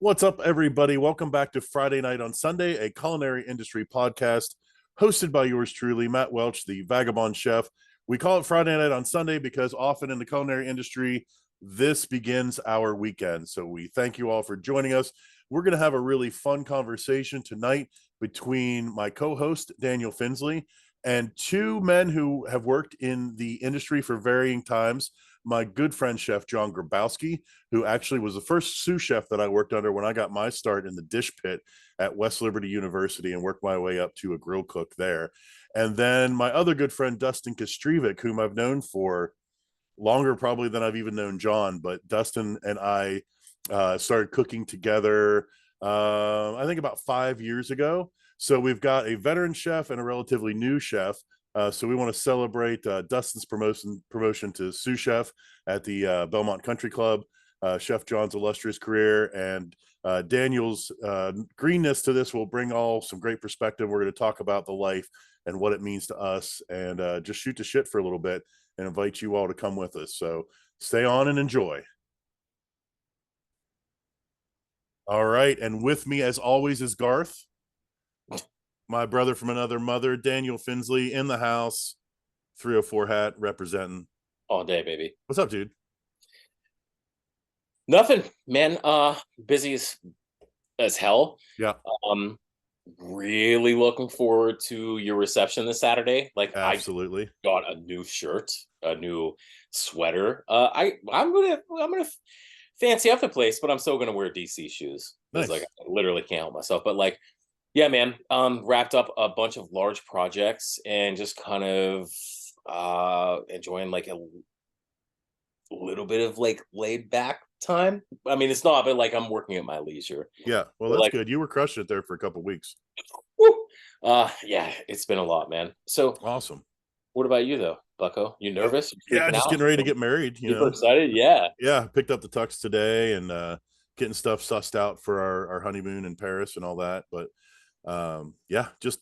What's up, everybody? Welcome back to Friday Night on Sunday, a culinary industry podcast hosted by yours truly, Matt Welch, the Vagabond chef. We call it Friday Night on Sunday because often in the culinary industry, this begins our weekend. So we thank you all for joining us. We're going to have a really fun conversation tonight between my co-host, Daniel Finsley, and two men who have worked in the industry for varying times. My good friend, Chef John Grabowski, who actually was the first sous chef that I worked under when I got my start in the dish pit at West Liberty University and worked my way up to a grill cook there. And then my other good friend, Dustin Kostrivic, whom I've known for longer probably than I've even known John, but Dustin and I started cooking together, I think about 5 years ago. So we've got a veteran chef and a relatively new chef. So we want to celebrate Dustin's promotion to sous chef at the Belmont Country Club, Chef John's illustrious career, and Daniel's greenness to this will bring all some great perspective. We're going to talk about the life and what it means to us, and just shoot the shit for a little bit and invite you all to come with us. So stay on and enjoy. All right. And with me, as always, is Garth, my brother from another mother, Daniel Finsley, in the house, 304 hat, representing. All day, baby. What's up, dude? Nothing, man. Busy as hell. Yeah. Really looking forward to your reception this Saturday. Like, absolutely. I got a new shirt, a new sweater. I'm gonna fancy up the place, but I'm still gonna wear DC shoes. Nice. Like, I literally can't help myself. But like, yeah, man. Wrapped up a bunch of large projects and just kind of enjoying like a little bit of like laid back time. I mean, it's not, but like I'm working at my leisure. Yeah, well, that's like, good. You were crushing it there for a couple of weeks. Yeah, it's been a lot, man. So awesome. What about you though, Bucko? You nervous? Yeah, just getting ready to get married. Super excited. Yeah. Picked up the tux today and getting stuff sussed out for our honeymoon in Paris and all that. But yeah, just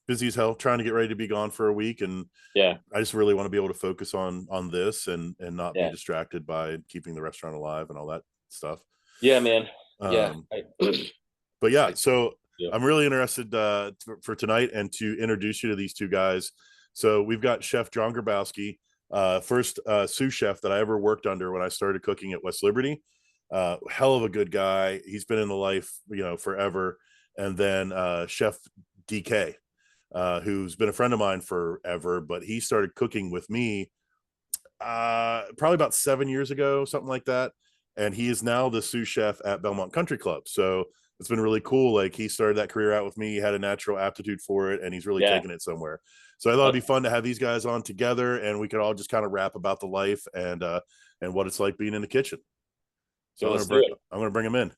busy as hell, trying to get ready to be gone for a week. And yeah, I just really want to be able to focus on this and not be distracted by keeping the restaurant alive and all that stuff. Yeah, man. But yeah, so I'm really interested for tonight and to introduce you to these two guys. So we've got Chef John Grabowski, first sous chef that I ever worked under when I started cooking at West Liberty. Hell of a good guy. He's been in the life, forever. And then Chef DK, who's been a friend of mine forever, but he started cooking with me probably about 7 years ago, something like that. And he is now the sous chef at Belmont Country Club. So it's been really cool. Like, he started that career out with me. He had a natural aptitude for it, and he's really taken it somewhere. So I thought it'd be fun to have these guys on together, and we could all just kind of rap about the life and what it's like being in the kitchen. So I'm going to bring him in.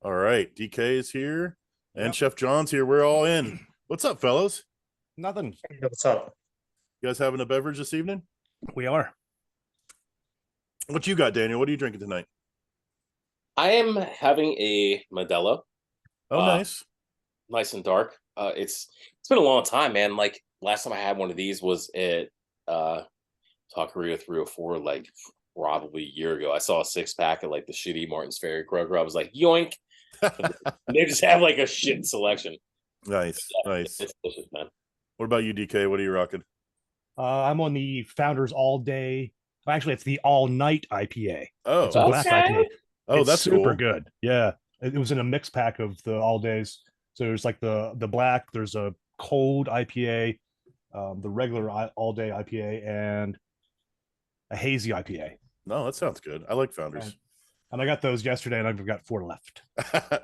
All right, DK is here, and Chef John's here. We're all in. What's up, fellas? Nothing. What's up? You guys having a beverage this evening? We are. What you got, Daniel? What are you drinking tonight? I am having a Modelo. Oh, nice. Nice and dark. It's been a long time, man. Like, last time I had one of these was at Taqueria 304, like probably a year ago. I saw a 6-pack at like the shitty Martin's Ferry Kroger. I was like, yoink. They just have like a shit selection. Nice. Nice. It's delicious, man. What about you, DK? What are you rocking? I'm on the Founders All Day. Actually, it's the All Night IPA. Oh, it's a black IPA. Oh, that's super cool. Good. Yeah, it was in a mix pack of the All Days. So there's like the black. There's a cold IPA, the regular All Day IPA, and a hazy IPA. No, that sounds good. I like Founders. And I got those yesterday, and I've got 4 left.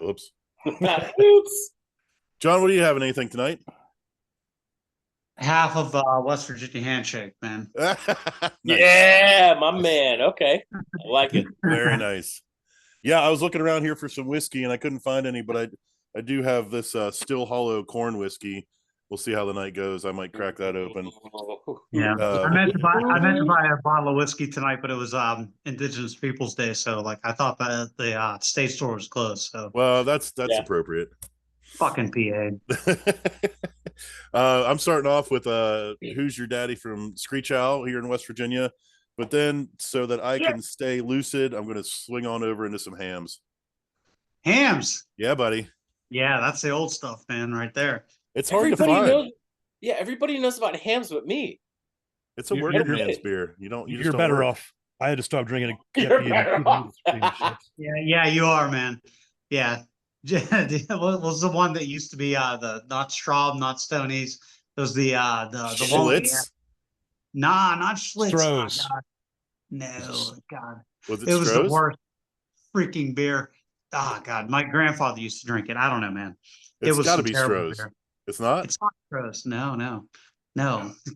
Oops. Oops. John, what are you having? Anything tonight? Half of West Virginia handshake, man. Nice. Yeah, my man. Okay, I like it. Very nice. Yeah, I was looking around here for some whiskey, and I couldn't find any, but I do have this Still Hollow corn whiskey. We'll see how the night goes. I might crack that open. Yeah, I meant to buy a bottle of whiskey tonight, but it was Indigenous Peoples Day, so like I thought that the state store was closed. So well, that's appropriate. Fucking PA. I'm starting off with Who's Your Daddy from Screech Owl here in West Virginia. But then, so that I can stay lucid, I'm going to swing on over into some hams. Hams. Yeah, buddy. Yeah, that's the old stuff, man, right there. It's hard to find. Knows, yeah, everybody knows about hams but me. It's a working man's beer. You're better off. I had to stop drinking. Yeah, you are, man. Yeah. What was the one that used to be the not Straub, not Stonies? It was the Schlitz? One, nah, not Schlitz. Stroh's. Oh, God. No, God. Was it It was Stroh's? the worst freaking beer. Oh God, my grandfather used to drink it. I don't know, man. It's it was got to some be terrible Stroh's. beer. It's not? It's not Stroh's. No.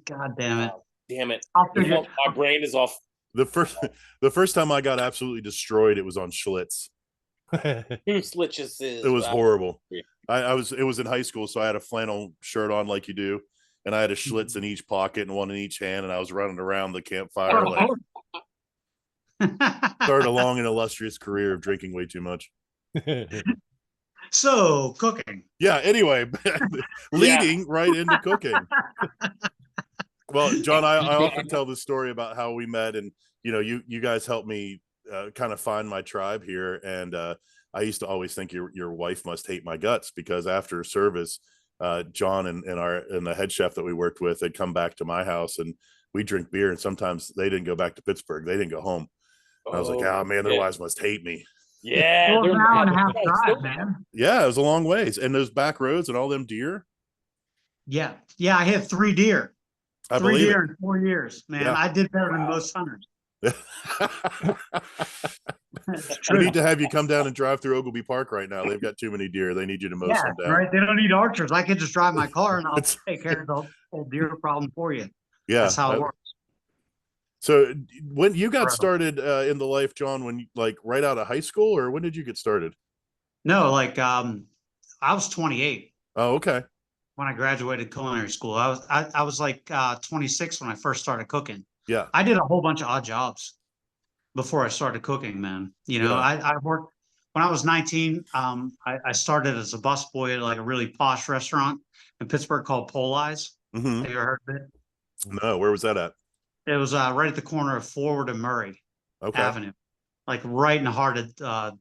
God damn it. Damn it. I'll figure it. My brain is off. The first time I got absolutely destroyed, it was on Schlitz. It was horrible. It was in high school, so I had a flannel shirt on like you do, and I had a Schlitz in each pocket and one in each hand, and I was running around the campfire like started a long and illustrious career of drinking way too much. So cooking. Yeah, anyway, leading right into cooking. Well, John, I often tell this story about how we met, and you guys helped me kind of find my tribe here, and I used to always think your wife must hate my guts, because after service, John and the head chef that we worked with had come back to my house, and we drink beer, and sometimes they didn't go back to Pittsburgh, they didn't go home. I was like, oh man, their wives must hate me. Yeah, Well, an hour and a half drive, man. Yeah, it was a long ways, and those back roads and all them deer. Yeah, I had 3 deer. I 3 believe deer it. in 4 years, man. Yeah. I did better than most hunters. We need to have you come down and drive through Ogilvy Park right now. They've got too many deer. They need you to mow some down. Right. They don't need archers. I could just drive my car and I'll take care of the whole deer problem for you. Yeah, that's how it works. So when you got started in the life, John, when right out of high school, or when did you get started? No, I was 28. Oh, okay. When I graduated culinary school, I was 26 when I first started cooking. Yeah. I did a whole bunch of odd jobs before I started cooking, man. I worked when I was 19. I started as a busboy at a really posh restaurant in Pittsburgh called Pole Eyes. Mm-hmm. Have you heard of it? No, where was that at? It was right at the corner of Forward and Murray Avenue, right in the heart of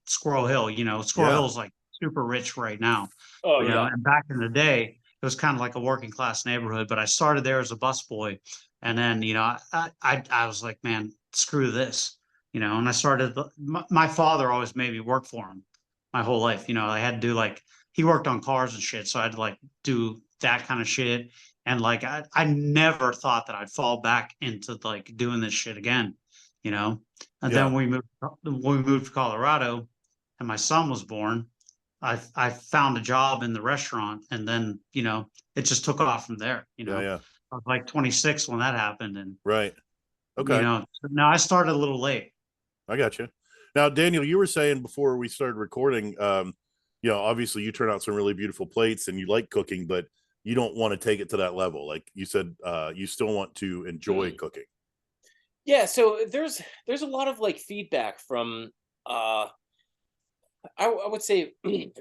Squirrel Hill. Squirrel Hill is super rich right now. Oh, yeah. And back in the day, it was kind of like a working class neighborhood. But I started there as a busboy, and then I was like, man, screw this, and I started. My father always made me work for him my whole life. I had to do he worked on cars and shit, so I had to do that kind of shit. And I never thought that I'd fall back into doing this shit again, And then we moved to Colorado, and my son was born. I found a job in the restaurant, and then it just took off from there. I was 26 when that happened, and right. Okay. No, I started a little late. I got you. Now, Daniel, you were saying before we started recording, obviously you turn out some really beautiful plates, and you like cooking, but you don't want to take it to that level. Like you said, you still want to enjoy cooking. Yeah. So there's a lot of feedback from, I would say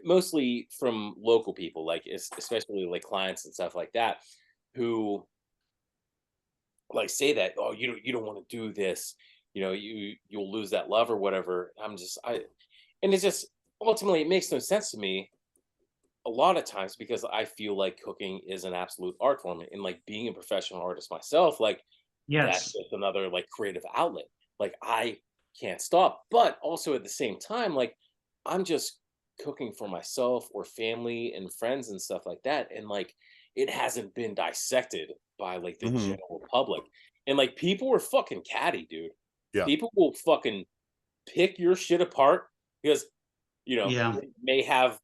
mostly from local people, especially clients and stuff like that, who say that, oh, you don't want to do this, you'll lose that love or whatever. And it's just, ultimately it makes no sense to me a lot of times, because I feel like cooking is an absolute art form, and being a professional artist myself, that's just another creative outlet. I can't stop, but also at the same time, I'm just cooking for myself or family and friends and stuff like that, and it hasn't been dissected by the general public, and people are fucking catty, dude. Yeah, people will fucking pick your shit apart because it may have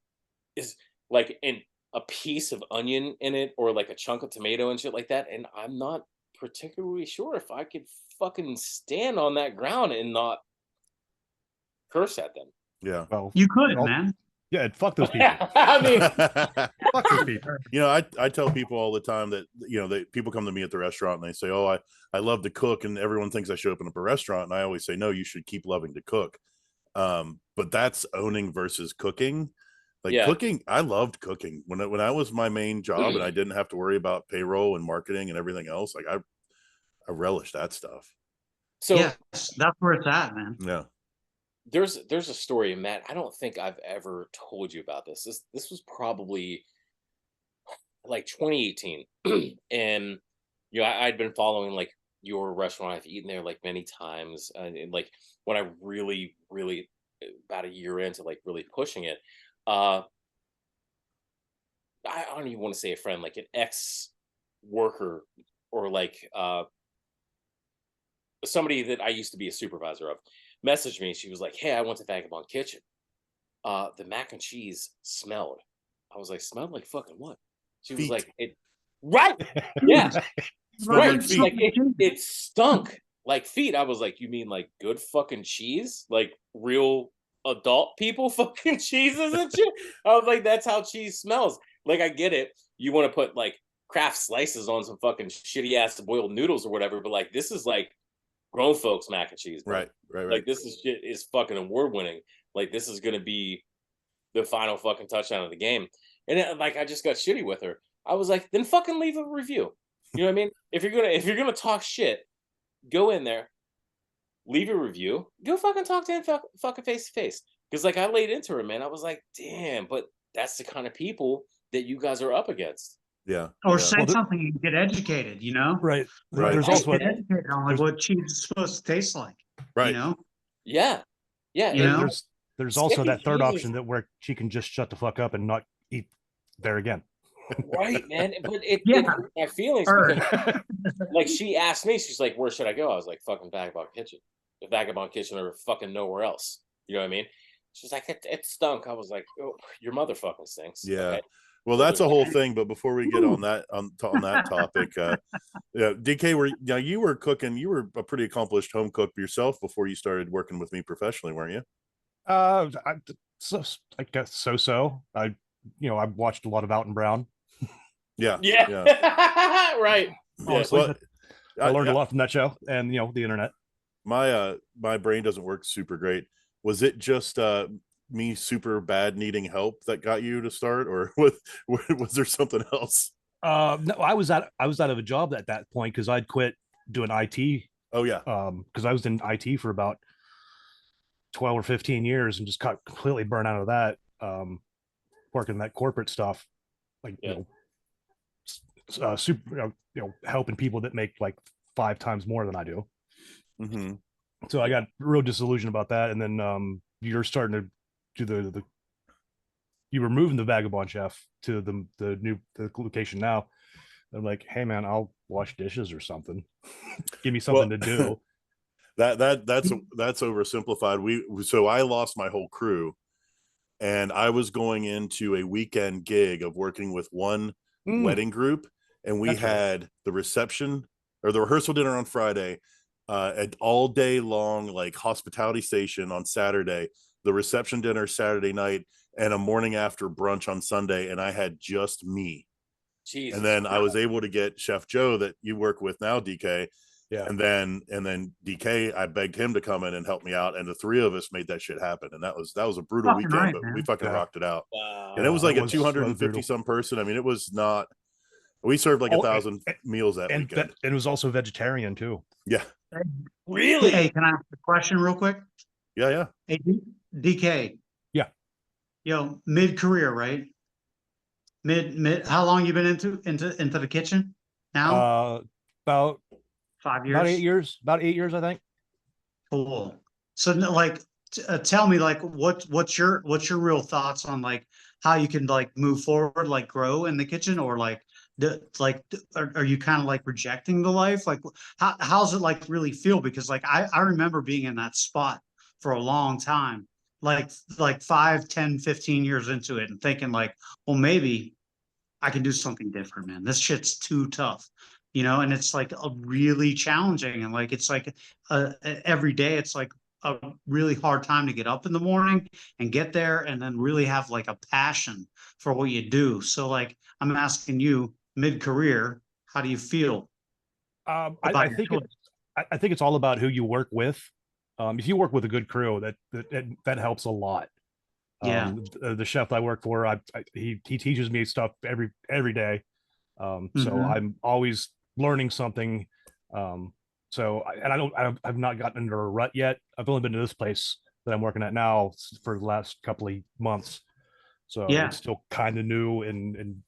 in a piece of onion in it, or a chunk of tomato and shit like that, and I'm not particularly sure if I could fucking stand on that ground and not curse at them. Yeah, well, you could, man. Yeah, fuck those people. I mean, fuck those people. I tell people all the time that people come to me at the restaurant and they say, oh, I love to cook, and everyone thinks I show up in a restaurant, and I always say, no, you should keep loving to cook. But that's owning versus cooking. Like cooking, I loved cooking when I was my main job and I didn't have to worry about payroll and marketing and everything else. Like I relished that stuff. So yes, that's where it's at, man. Yeah. there's a story, Matt. I don't think I've ever told you about this. This was probably like 2018, and I'd been following like your restaurant. I've eaten there like many times, and like when I really, really about a year into like really pushing it, uh, I don't even want to say a friend, like an ex worker or like somebody that I used to be a supervisor of, messaged me. She was like, "Hey, I went to Vagabond Kitchen. The mac and cheese smelled." I was like, "Smelled like fucking what?" She was Feet. like, "It right, yeah, Smelled right." like She's feet. like, it stunk like feet. I was like, "You mean like good fucking cheese, like real adult people fucking cheeses and shit?" I was like, "That's how cheese smells." Like, I get it. You want to put like craft slices on some fucking shitty ass boiled noodles or whatever, but like this is like grown folks mac and cheese, bro. Right. Like this is shit is fucking award winning. Like this is gonna be the final fucking touchdown of the game. And then, like I just got shitty with her. I was like, then fucking leave a review. You know what I mean? If you're gonna talk shit, go in there, leave a review, go fucking talk to him fucking face to face. Because like I laid into her, man. I was like, damn, but that's the kind of people that you guys are up against. Yeah. Or yeah. say something and get educated, you know? Right. Right. There's Like, also get educated on like there's- what cheese is supposed to taste like. Right. You know? Yeah. Yeah. You know? there's also Skippy that third cheese option that where she can just shut the fuck up and not eat there again. right, man. But it Yeah. hurt my feelings Or- because like she asked me, she's like, "Where should I go?" I was like, "Fucking Vagabond Kitchen, the Vagabond Kitchen, or fucking nowhere else." You know what I mean? She's like, "It stunk." I was like, "Oh, your motherfucking stinks." Yeah. Okay. Well, So that's a there's whole that. thing. But before we get on that topic, yeah, DK, you were cooking. You were a pretty accomplished home cook yourself before you started working with me professionally, weren't you? I guess so. I watched a lot of Out and Brown. Yeah. Yeah. Right. Yeah. Honestly, Well, I learned a lot from that show and the internet. My brain doesn't work super great. Was it just me super bad needing help that got you to start, or was there something else? No, I was out of a job at that point because I'd quit doing IT. Oh yeah. Because I was in IT for about 12 or 15 years and just got completely burnt out of that. Working that corporate stuff, like Yeah. super, helping people that make like 5 times more than I do. Mm-hmm. So I got real disillusioned about that. And then you're starting to do the you were moving the Vagabond Chef to the new location now. I'm like, hey man, I'll wash dishes or something. Give me something to do. That's oversimplified. So I lost my whole crew, and I was going into a weekend gig of working with one wedding group, and we That's right. had the reception or the rehearsal dinner on Friday, an all day long like hospitality station on Saturday, the reception dinner Saturday night, and a morning after brunch on Sunday, and I had just me. Jesus. And then I was able to get Chef Joe that you work with now, DK. Yeah. And then DK, I begged him to come in and help me out, and the three of us made that shit happen. And that was a brutal Fucking weekend, right, but man. we fucking rocked it out. Wow. And it was like that a was 250 brutal. some person. I mean, it was not. We served like 1,000 meals that weekend. It was also vegetarian too. Yeah, Really? Hey, can I ask a question real quick? yeah. Hey, DK. Yeah. MidCareer, right? Mid. How long you been into the kitchen now? About 5 years. about 8 years. About 8 years, I think. Cool. So, like, tell me, like, what's your real thoughts on like how you can like move forward, like grow in the kitchen, or like, are you kind of like rejecting the life? Like, how's it like really feel? Because like I remember being in that spot for a long time, like 5, 10, 15 years into it, and thinking like, well, maybe I can do something different, man. This shit's too tough, and it's like a really challenging, and like it's like every day it's like a really hard time to get up in the morning and get there and then really have like a passion for what you do. So like I'm asking you, MidCareer, how do you feel I about think your I think it's all about who you work with. If you work with a good crew, that helps a lot. Yeah. The chef I work for, he teaches me stuff every day. So Mhm. I'm always learning something. I've not gotten into a rut yet. I've only been to this place that I'm working at now for the last couple of months. So Yeah. it's still kind of new, and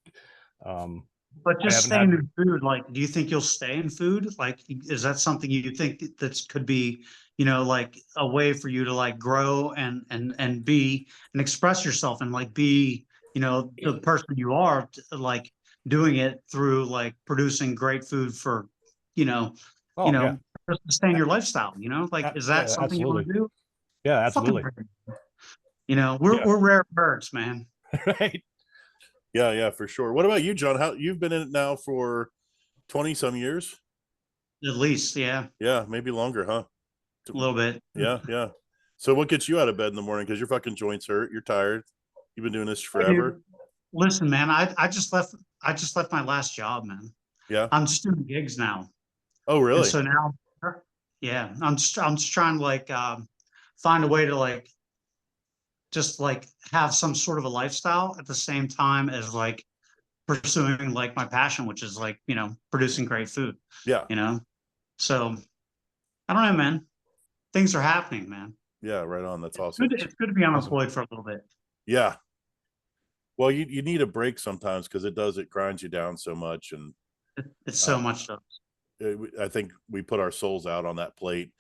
um, But I just haven't staying had. in food, like, do you think you'll stay in food? Like, is that something you think that could be, like a way for you to like grow and be and express yourself and like be, the person you are, like doing it through like producing great food for, you know, you Oh yeah, know, just to sustain your lifestyle, like, is that yeah, something you want absolutely. to do? Yeah, Fucking, absolutely. bring we're Yeah, we're rare birds, man. right. Yeah, for sure. What about you, John? How you've been in it now for 20 some years? At least, yeah, Yeah, maybe longer, huh? a little bit. Yeah. So what gets you out of bed in the morning? Because your fucking joints hurt. You're tired. You've been doing this Hey, forever. dude. Listen, man, I just left my last job, man. Yeah. I'm just doing gigs now. Oh, And really? so now, yeah, I'm just trying to like find a way to like just like have some sort of a lifestyle at the same time as like pursuing like my passion, which is like, producing great food, Yeah. you know? So I don't know, man. Things are happening, man. Yeah. Right on. That's It's awesome. good. It's good to be Awesome. unemployed for a little bit. Yeah. Well, you need a break sometimes because it grinds you down so much, and It's uh, so much stuff. I think we put our souls out on that plate,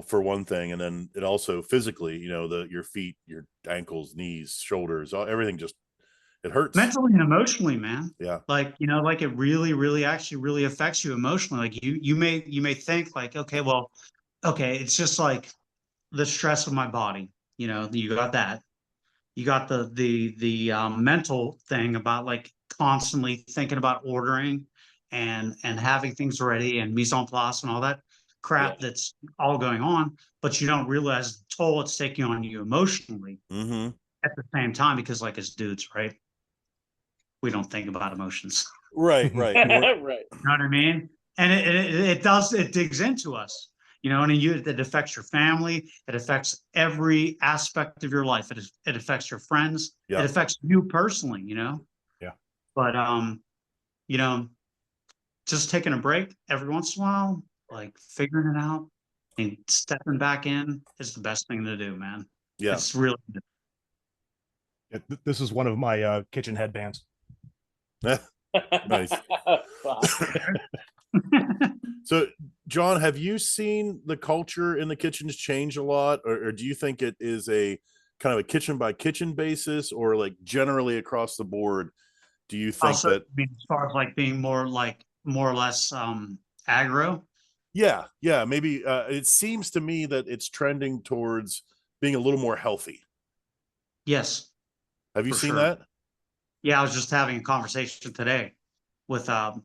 for one thing, and then it also physically, your feet, your ankles, knees, shoulders, everything just it hurts. Mentally and emotionally, man. Yeah. Like, like it really, really actually really affects you emotionally. Like you may think like, okay, well, okay, it's just like the stress of my body. You got that. You got the mental thing about like constantly thinking about ordering and having things ready and mise en place and all that Yeah. crap that's all going on, but you don't realize the toll it's taking on you emotionally Mm-hmm. at the same time because like as dudes, right? We don't think about emotions. Right. Right. Right. You know what I mean? And it digs into us, and it affects your family. It affects every aspect of your life. It affects your friends. It Yeah. affects you personally, Yeah. But you know, just taking a break every once in a while, like figuring it out and stepping back in is the best thing to do, man. Yeah. It's really good. This is one of my kitchen headbands. Nice. So, John, have you seen the culture in the kitchens change a lot, or do you think it is a kind of a kitchen by kitchen basis, or like generally across the board? Do you think Also, I that? mean, as far as like being more or less aggro. Yeah, maybe it seems to me that it's trending towards being a little more healthy. Yes, Have you for seen sure. that? Yeah, I was just having a conversation today with a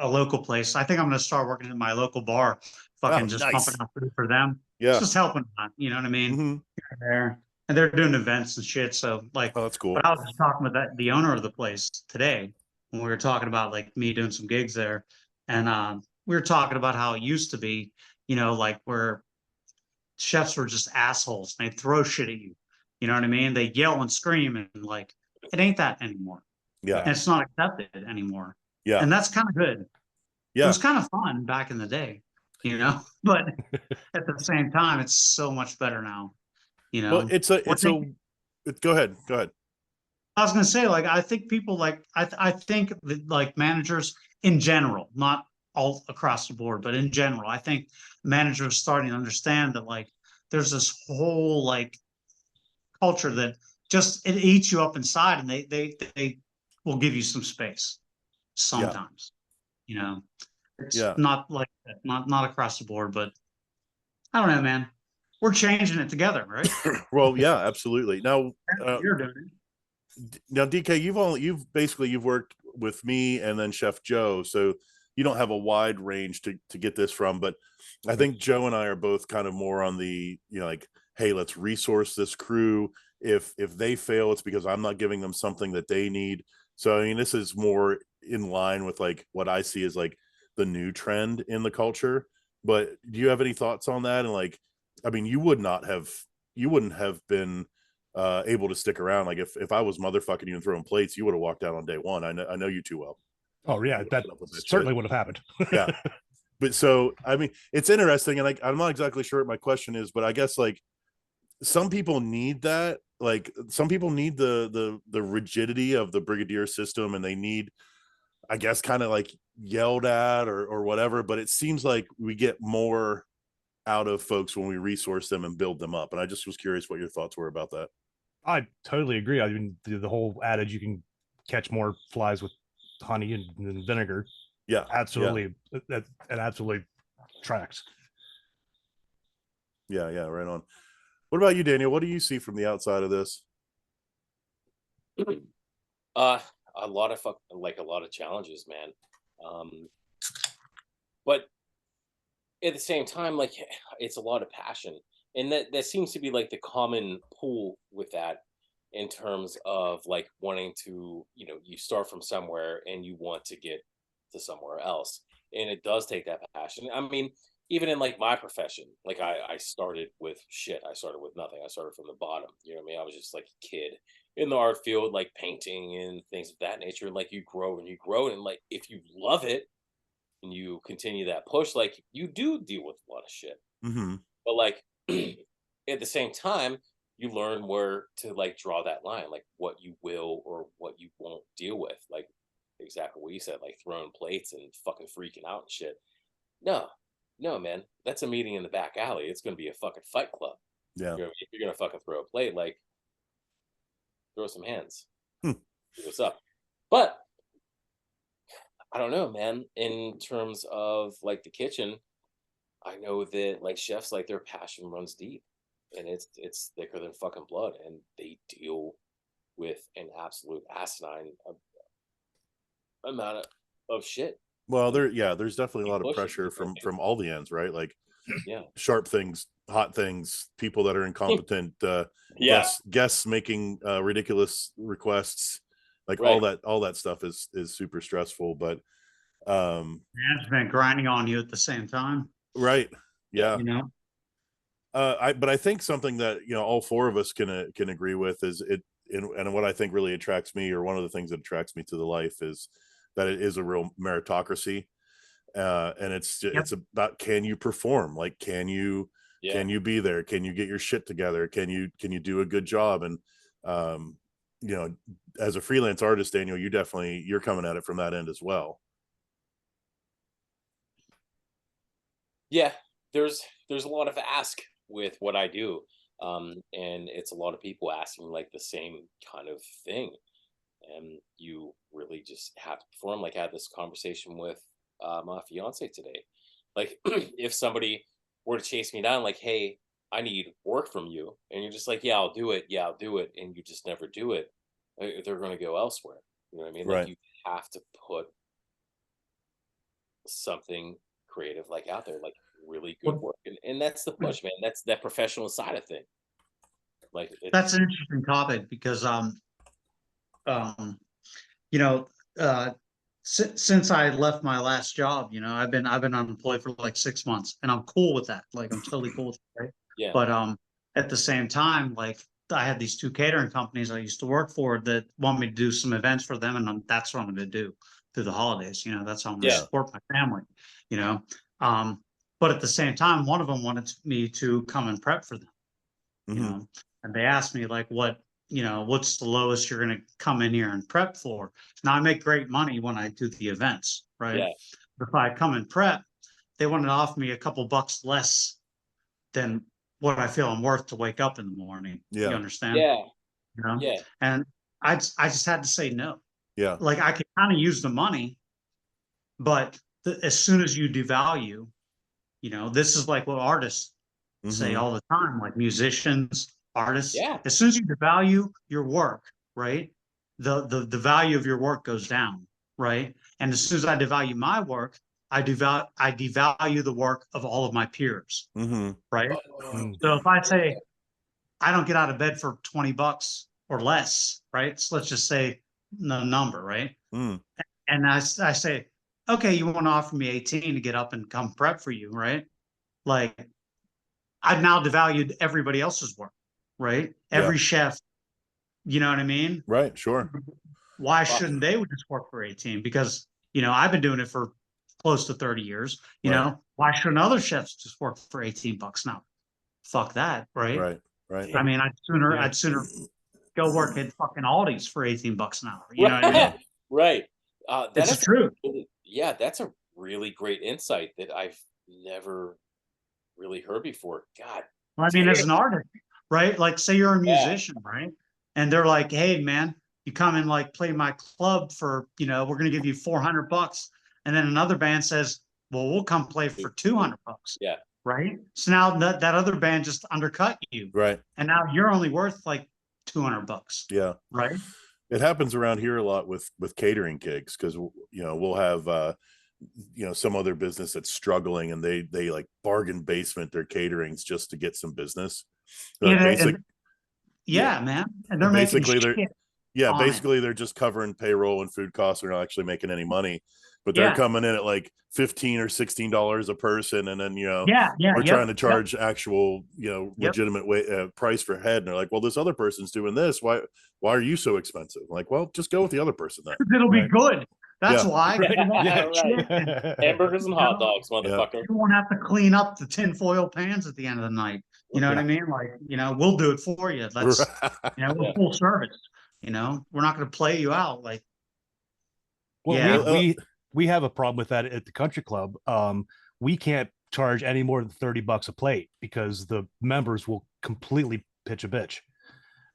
local place. I think I'm going to start working at my local bar, Oh, fucking just pumping nice. out food for them. It's Yeah. just helping out, you know what I mean? Mm-hmm. There, and they're doing events and shit. So like, Oh, that's but cool. I was just talking with the owner of the place today when we were talking about like me doing some gigs there, and we were talking about how it used to be, like where chefs were just assholes. And they throw shit at you. You know what I mean? They yell and scream and like it ain't that anymore. Yeah. And it's not accepted anymore. Yeah. And that's kind of good. It Yeah. was kind of fun back in the day, but at the same time, it's so much better now. Well, What go ahead. Go ahead. I was gonna say, like, I think people like I think that like managers in general, not all across the board, but in general, I think managers are starting to understand that like there's this whole like culture that just it eats you up inside, and they will give you some space Yeah. sometimes. You know, it's Yeah. not like that, not across the board, but I don't know, man. We're changing it together, right? Well, yeah, absolutely. Now, You're doing it. DK, you've worked with me and then Chef Joe, so you don't have a wide range to get this from, but I think Joe and I are both kind of more on the, like, hey, let's resource this crew. If they fail, it's because I'm not giving them something that they need. So I mean, this is more in line with like what I see as like the new trend in the culture. But do you have any thoughts on that? And like, I mean, you wouldn't have been able to stick around. Like if I was motherfucking you and throwing plates, you would have walked out on day one. I know you too well. Oh yeah, that certainly would have happened. Yeah. But so, I mean, it's interesting. And I'm not exactly sure what my question is, but I guess like some people need that. Like some people need the rigidity of the brigadier system, and they need, I guess, kind of like yelled at or whatever. But it seems like we get more out of folks when we resource them and build them up. And I just was curious what your thoughts were about that. I totally agree. I mean, the whole adage, you can catch more flies with honey and vinegar. Yeah, absolutely. Yeah. That absolutely tracks. Yeah, right on. What about you, Daniel? What do you see from the outside of this? A lot of challenges, man. But at the same time, like, it's a lot of passion, and that seems to be like the common pool with that, in terms of like wanting to, you start from somewhere and you want to get to somewhere else, and it does take that passion. I mean, even in like my profession, like I started with shit. I started with nothing. I started from the bottom. You know what I mean? I was just like a kid in the art field, like painting and things of that nature. And like you grow and you grow, and like if you love it and you continue that push, like you do deal with a lot of shit. Mm-hmm. But like at the same time, you learn where to like draw that line, like what you will or what you won't deal with. Like exactly what you said, like throwing plates and fucking freaking out and shit. No, man, that's a meeting in the back alley. It's going to be a fucking fight club. Yeah. If you're going to fucking throw a plate, like throw some hands. See what's up. But I don't know, man. In terms of like the kitchen, I know that like chefs, like their passion runs deep, and it's thicker than fucking blood, and they deal with an absolute asinine amount of shit. Well, there's definitely a lot of pressure from all the ends, right? Like, yeah, sharp things, hot things, people that are incompetent, guests making ridiculous requests, like right. all that stuff is super stressful. But management grinding on you at the same time, right? Yeah, But I think something that all four of us can agree with is it, and what I think really attracts me, or one of the things that attracts me to the life, is that it is a real meritocracy, and it's about, can you perform? Like, can you be there? Can you get your shit together? Can you do a good job? And as a freelance artist, Daniel, you're coming at it from that end as well. Yeah, there's a lot of ask with what I do, and it's a lot of people asking like the same kind of thing, and you really just have to perform. Like I had this conversation with my fiance today. Like if somebody were to chase me down, like, hey, I need work from you, and you're just like, yeah, I'll do it, and you just never do it, they're going to go elsewhere. You know what I mean? Like Right. you have to put something creative like out there, like really good work, and that's the push, man. That's that professional side of thing. Like that's an interesting topic because since I left my last job, I've been unemployed for like 6 months, and I'm cool with that. Like I'm totally cool with it, right? Yeah. But at the same time, like I had these 2 catering companies I used to work for that want me to do some events for them, and that's what I'm going to do through the holidays. That's how I'm going to support my family. But at the same time, one of them wanted me to come and prep for them. Mm-hmm. And they asked me like, what's the lowest you're going to come in here and prep for? Now I make great money when I do the events, right? Yeah. But if I come and prep, they wanted to offer me a couple bucks less than what I feel I'm worth to wake up in the morning. Yeah. You understand? Yeah. Yeah. And I just had to say no. Yeah. Like I could kind of use the money, but as soon as you devalue, this is like what artists say all the time, like musicians, artists. Yeah. As soon as you devalue your work, right, the value of your work goes down, right? And as soon as I devalue my work, I devalue the work of all of my peers, right? So if I say I don't get out of bed for 20 bucks or less, right? So let's just say the number, right? And I say, okay, you want to offer me 18 to get up and come prep for you, right? Like I've now devalued everybody else's work. right? Yeah. Every chef, you know what I mean? Right. Sure. Why shouldn't they just work for 18? Because, you know, I've been doing it for close to 30 years. You Right. know, why shouldn't other chefs just work for 18 bucks now? Fuck that, right? Right. Right. I mean, Yeah. I'd sooner go work at fucking Aldi's for 18 bucks an hour. You know what I mean? Right. It's That's true. yeah, that's a really great insight that I've never really heard before. God. I mean, as an artist, right? Like, say you're a Yeah. musician, right? And they're like, hey, man, you come and like play my club for, you know, we're going to give you 400 bucks. And then another band says, well, we'll come play for 200 bucks. Yeah. Right. So now that other band just undercut you. Right. And now you're only worth like 200 bucks. Yeah. Right. It happens around here a lot with catering gigs, because you know, we'll have you know, some other business that's struggling, and they like bargain basement their caterings just to get some business. Like yeah, man. And they're making basically shit. basically they're just covering payroll and food costs. They're not actually making any money, but they're Yeah. coming in at like $15 or $16 a person, and then, you know, Yeah. we're trying to charge actual, you know, legitimate price per head, and they're like, well, this other person's doing this, why are you so expensive? I'm like, well, just go with the other person then. It'll be Right. good. That's Yeah. why. Yeah, right. Hamburgers and hot dogs, motherfucker. You won't have to clean up the tinfoil pans at the end of the night. You know what I mean? Like, you know, we'll do it for you. Let's, you know, we're full service. You know, we're not going to play you out. Like, well, we have a problem with that at the country club. We can't charge any more than $30 a plate because the members will completely pitch a bitch.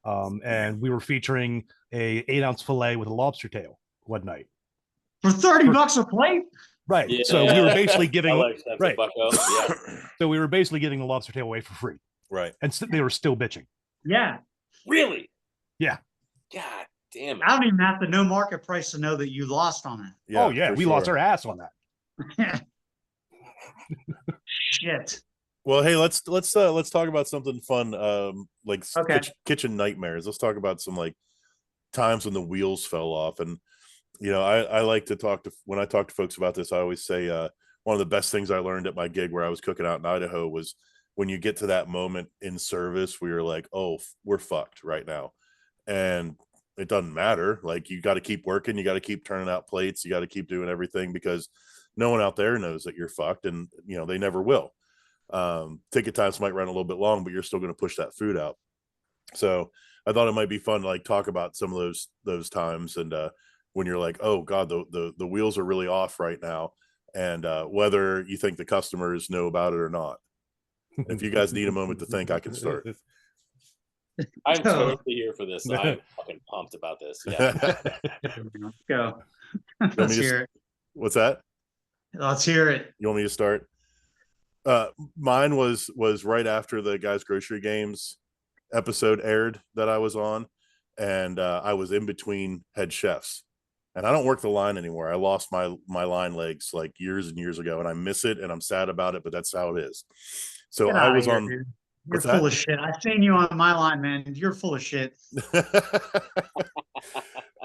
And we were featuring a 8-ounce fillet with a lobster tail one night for $30 a plate. Right. Yeah. So we were basically giving right. Yeah. So we were basically giving the lobster tail away for free. Right. And they were still bitching. Yeah. Really? Yeah. God damn it. I don't even have to know market price to know that you lost on that. Yeah, we lost our ass on that. Shit. Well, hey, let's talk about something fun, like Okay. kitchen nightmares. Let's talk about some like times when the wheels fell off. And you know, I like to when I talk to folks about this, I always say one of the best things I learned at my gig where I was cooking out in Idaho was when you get to that moment in service where you're like, oh, we're fucked right now. And it doesn't matter. Like, you got to keep working. You got to keep turning out plates. You got to keep doing everything, because no one out there knows that you're fucked, and, you know, they never will. Ticket times might run a little bit long, but you're still going to push that food out. So I thought it might be fun to like talk about some of those times, and when you're like, oh God, the wheels are really off right now, and whether you think the customers know about it or not. If you guys need a moment to think, I can start. I'm totally here for this. I'm fucking pumped about this. Yeah. Go. Let's Let's hear it. What's that? Let's hear it. You want me to start? Mine was right after the Guys Grocery Games episode aired that I was on, and I was in between head chefs, and I don't work the line anymore. I lost my line legs like years and years ago, and I miss it, and I'm sad about it, but that's how it is. So Get I outta was here, on. dude. You're What's full that? of shit. I've seen you on my line, man. You're full of shit.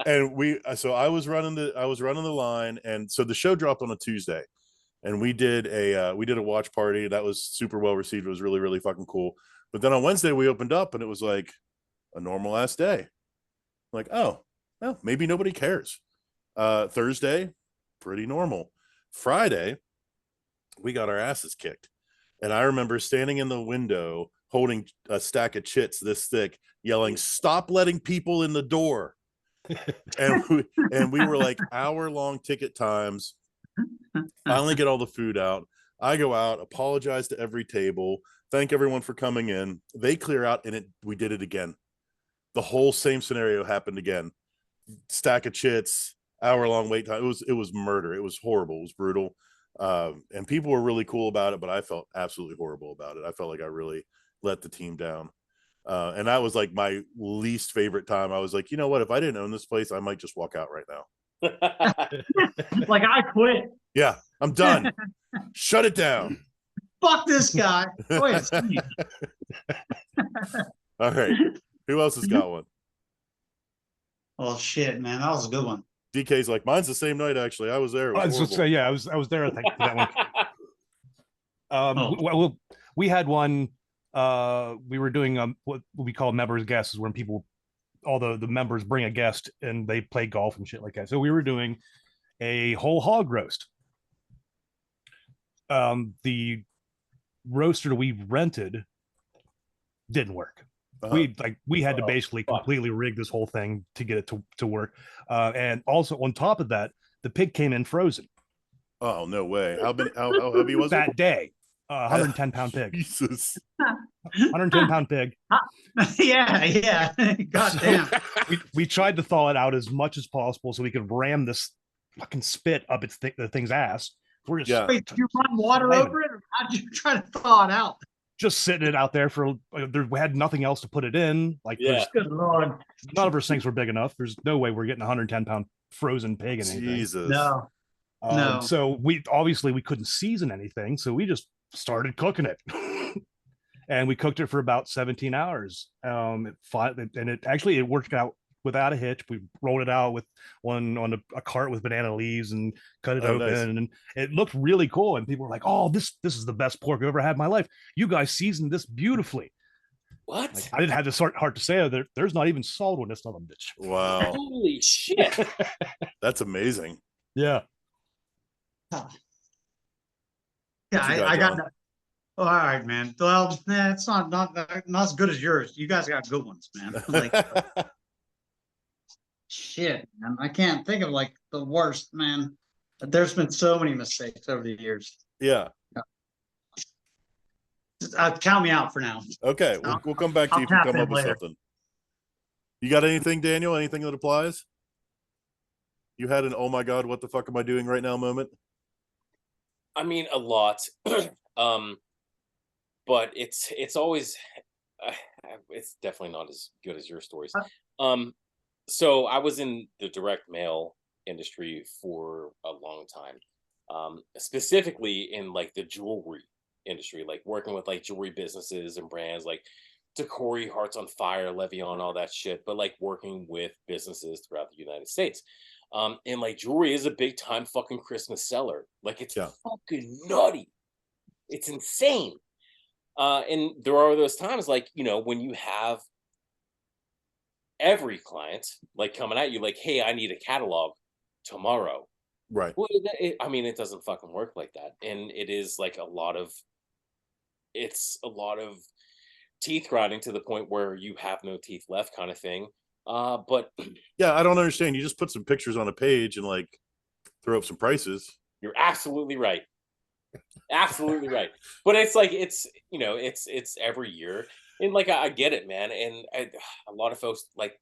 And I was running the line, and so the show dropped on a Tuesday, and we did a watch party that was super well received. It was really, really fucking cool. But then on Wednesday we opened up, and it was like a normal ass day. Like, oh, well, maybe nobody cares. Thursday, pretty normal. Friday, we got our asses kicked. And I remember standing in the window holding a stack of chits this thick, yelling, "Stop letting people in the door." and we were like hour-long ticket times. Finally get all the food out. I go out, apologize to every table, thank everyone for coming in. They clear out, and we did it again. The whole same scenario happened again. Stack of chits, hour-long wait time. It was murder. It was horrible. It was brutal. And people were really cool about it, but I felt absolutely horrible about it. I felt like I really let the team down. And that was like my least favorite time. I was like, you know what? If I didn't own this place, I might just walk out right now. Like, I quit. Yeah, I'm done. Shut it down. Fuck this guy. Go ahead, Steve. All right. Who else has got one? Oh shit, man, that was a good one. DK's like, mine's the same night. Actually, I was there. I was just say, yeah, I was there. I think for that one. We had one we were doing what we call members guests, when people, all the members bring a guest and they play golf and shit like that. So we were doing a whole hog roast. The roaster we rented didn't work. We had to basically completely rig this whole thing to get it to work. And also on top of that, the pig came in frozen. Oh, no way. How heavy was that it? day? 110-pound pig. Jesus. 110-pound pig. Yeah. God damn. We tried to thaw it out as much as possible so we could ram this fucking spit up the thing's ass. We're just Wait, did you run water over it, or how did you try to thaw it out? Just sitting it out there for we had nothing else to put it in. Like, good Lord, none of our sinks were big enough. There's no way we're getting 110-pound frozen pig in anything. Jesus. No. So we couldn't season anything, so we just started cooking it. And we cooked it for about 17 hours. And it worked out without a hitch. We rolled it out with one on a cart with banana leaves and cut it open, nice. And it looked really cool. And people were like, "Oh, this is the best pork I've ever had in my life. You guys seasoned this beautifully." What? Like, I didn't have the heart to say there's not even salt on this other bitch. Wow. Holy shit. That's amazing. Yeah. Yeah, I got that. Oh, all right, man. Well, it's not as good as yours. You guys got good ones, man. Like, shit, man. I can't think of like the worst, man. There's been so many mistakes over the years. Yeah. Count me out for now. Okay, we'll come back to you if you come up with something. You got anything, Daniel? Anything that applies? You had an "oh my god, what the fuck am I doing right now" moment? I mean, a lot. But it's always it's definitely not as good as your stories. So I was in the direct mail industry for a long time, specifically in like the jewelry industry, like working with like jewelry businesses and brands like Decory, Hearts on Fire, Levion, all that shit, but like working with businesses throughout the United States. And like jewelry is a big time fucking Christmas seller. Like it's fucking nutty. It's insane. And there are those times like, when you have every client like coming at you like, "Hey, I need a catalog tomorrow." Right. Well, it doesn't fucking work like that. And it is like a lot of teeth grinding to the point where you have no teeth left kind of thing. But yeah, I don't understand. You just put some pictures on a page and like throw up some prices. You're absolutely right. Absolutely right. But it's like, it's every year. And like, I get it, man. And a lot of folks, like,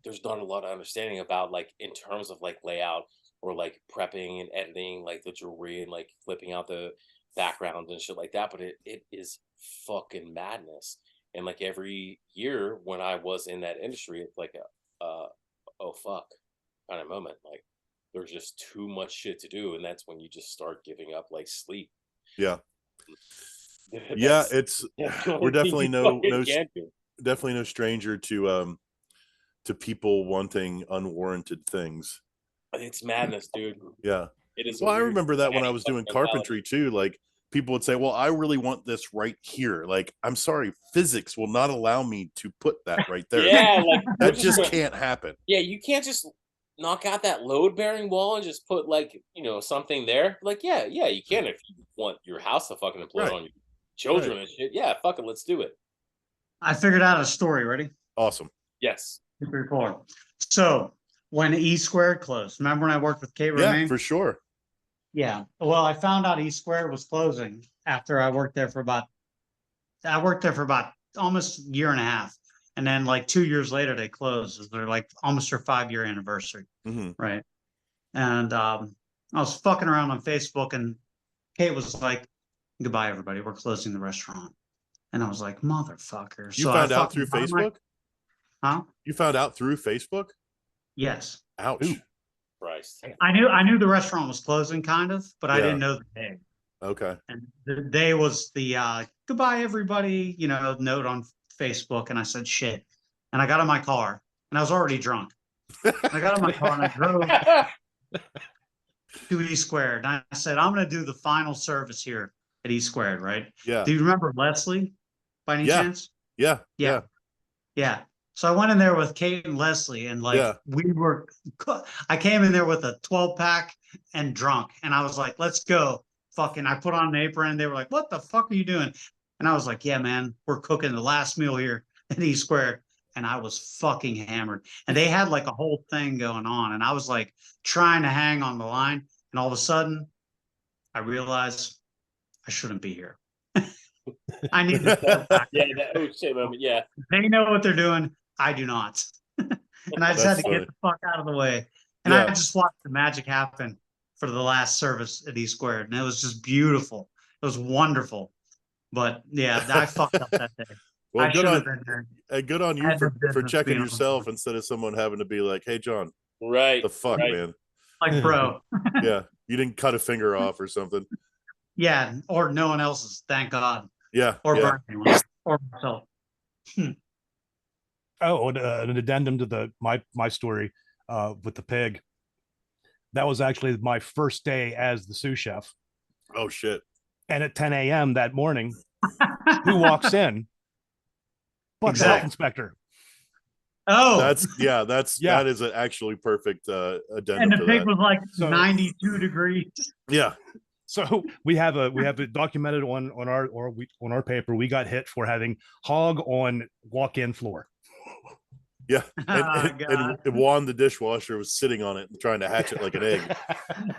there's not a lot of understanding about like, in terms of like layout or like prepping and editing, like the jewelry and like flipping out the backgrounds and shit like that. But it is fucking madness. And like every year when I was in that industry, it's like oh fuck kind of moment. Like there's just too much shit to do, and that's when you just start giving up like sleep. Yeah. Yeah, we're definitely definitely no stranger to people wanting unwarranted things. It's madness, dude. Yeah. It is. Well, I remember that when I was doing carpentry too, like people would say, "Well, I really want this right here." Like, I'm sorry, physics will not allow me to put that right there. Yeah, like that just can't happen. Yeah, you can't just knock out that load bearing wall and just put like, something there. Like, yeah, you can if you want your house to fucking implode on your children and shit. Yeah, fuck it, let's do it. I figured out a story. Ready? Awesome. Yes. Super cool. So when E Squared closed, remember when I worked with Kate Romaine? Yeah, for sure. Yeah. Well, I found out E Squared was closing after I worked there for about almost a year and a half. And then like 2 years later, they closed. They're like almost their 5-year anniversary. Mm-hmm. Right. And I was fucking around on Facebook and Kate was like, "Goodbye, everybody. We're closing the restaurant." And I was like, "Motherfucker." You found out through Facebook? Huh? You found out through Facebook? Yes. Ouch. Ooh. Christ. I knew the restaurant was closing kind of, but I didn't know the day. Okay. And the day was the "goodbye, everybody," note on Facebook. And I said, "Shit." And I got in my car and I was already drunk. I got in my car and I drove to E Squared. And I said, "I'm going to do the final service here at E Squared," right? Yeah. Do you remember Leslie? by any Yeah. chance? Yeah. Yeah. Yeah. So I went in there with Kate and Leslie, and like Yeah. I came in there with a 12-pack and drunk, and I was like, let's go. Fucking, I put on an apron. They were like, what the fuck are you doing? And I was like, yeah, man, we're cooking the last meal here at E Squared. And I was fucking hammered. And they had like a whole thing going on. And I was like trying to hang on the line. And all of a sudden, I realized I shouldn't be here. I need to step back. Yeah, that oh shit moment. Yeah. They know what they're doing. I do not. And I just had That's to funny. get the fuck out of the way. And Yeah. I just watched the magic happen for the last service at E Squared. And it was just beautiful. It was wonderful. But yeah, I fucked up that day. Well, I good should have on been there. good on you Had no for business checking being on yourself board. instead of someone having to be like, "Hey, John, Right. the fuck, right. man." Like, bro. Yeah, you didn't cut a finger off or something. Yeah, or no one else's, thank God. Yeah, Or yeah. burn anyone. Or myself. Oh, and, an addendum to my story with the pig. That was actually my first day as the sous chef. Oh shit. And at 10 a.m. that morning, who walks in? But the health Exactly. inspector. Oh, That's Yeah. that is an actually perfect addendum and the to pig that. was like So- 92 degrees. Yeah, So we have it documented on our paper. We got hit for having hog on walk-in floor. yeah. Oh, God. And Juan the dishwasher was sitting on it and trying to hatch it like an egg.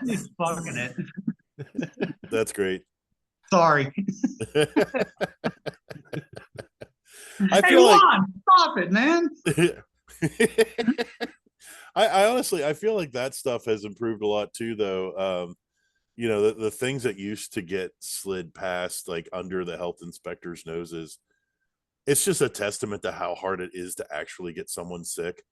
He's fucking it. That's great. Sorry. I Hey, feel like Juan, stop it, man. I honestly I feel like that stuff has improved a lot too, though. You know, the things that used to get slid past like under the health inspector's noses, it's just a testament to how hard it is to actually get someone sick.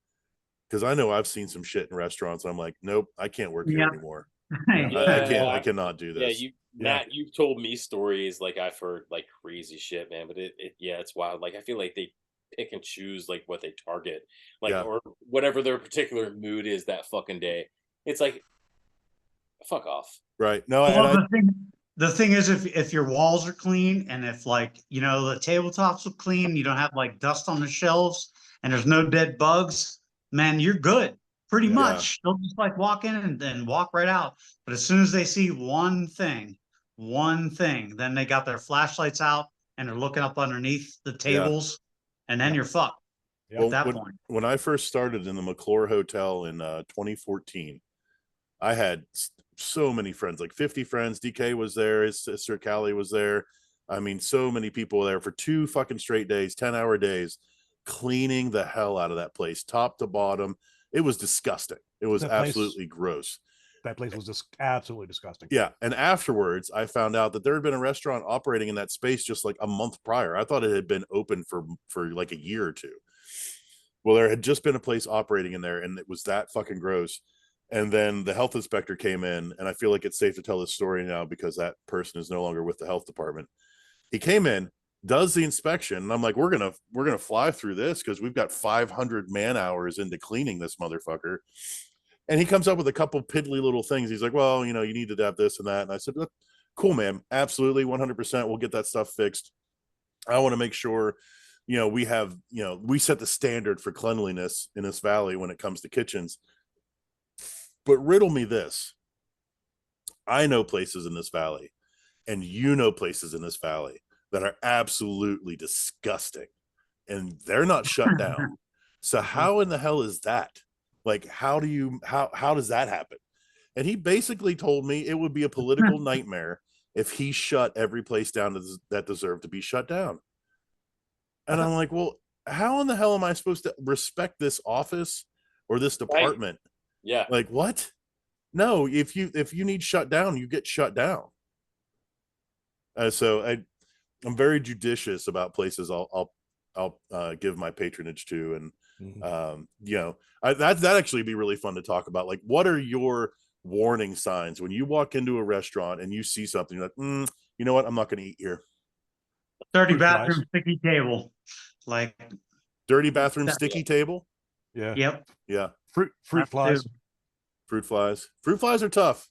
Because I know I've seen some shit in restaurants. I'm like, nope, I can't work here Yeah. anymore. Hey, I cannot do Yeah, this. Matt, you've told me stories like I've heard like crazy shit, man. But it's wild. Like I feel like they pick and choose like what they target, like Yeah. or whatever their particular mood is that fucking day. It's like, fuck off. Right. No, well, and the thing is, if your walls are clean and if like the tabletops are clean, you don't have like dust on the shelves and there's no dead bugs, man, you're good. Pretty Yeah. much. They'll just like walk in and then walk right out. But as soon as they see one thing, then they got their flashlights out and they're looking up underneath the tables, and then you're fucked Yeah. at that when, point. when I first started in the McClure Hotel in 2014, I had so many friends, like 50 friends. DK was there, his sister Callie was there. I mean, so many people there for 2 fucking straight days, 10-hour days, cleaning the hell out of that place, top to bottom. It was disgusting. It was That place- absolutely gross. That place was just absolutely disgusting. Yeah. And afterwards, I found out that there had been a restaurant operating in that space just like a month prior. I thought it had been open for like a year or two. Well, there had just been a place operating in there, and it was that fucking gross. And then the health inspector came in, and I feel like it's safe to tell this story now because that person is no longer with the health department. He came in, does the inspection, and I'm like, we're gonna fly through this because we've got 500 man hours into cleaning this motherfucker. And he comes up with a couple piddly little things. He's like, well, you need to have this and that. And I said, cool, man, absolutely, 100%. We'll get that stuff fixed. I want to make sure, we have, we set the standard for cleanliness in this valley when it comes to kitchens. But riddle me this. I know places in this valley, and places in this valley that are absolutely disgusting, and they're not shut down. So how in the hell is that? Like, how does that happen? And he basically told me it would be a political nightmare if he shut every place down that deserved to be shut down. And I'm like, well, how in the hell am I supposed to respect this office or this department? Right. Yeah. Like, what? No, if you need shut down, you get shut down. So I'm very judicious about places I'll give my patronage to, and that'd actually be really fun to talk about. Like, what are your warning signs when you walk into a restaurant and you see something you're like, you know what, I'm not going to eat here. Dirty Fruit bathroom, flies. sticky table. Like, Dirty bathroom, sticky table. Yeah. yep. Yeah. Fruit That flies. too. Fruit flies are tough.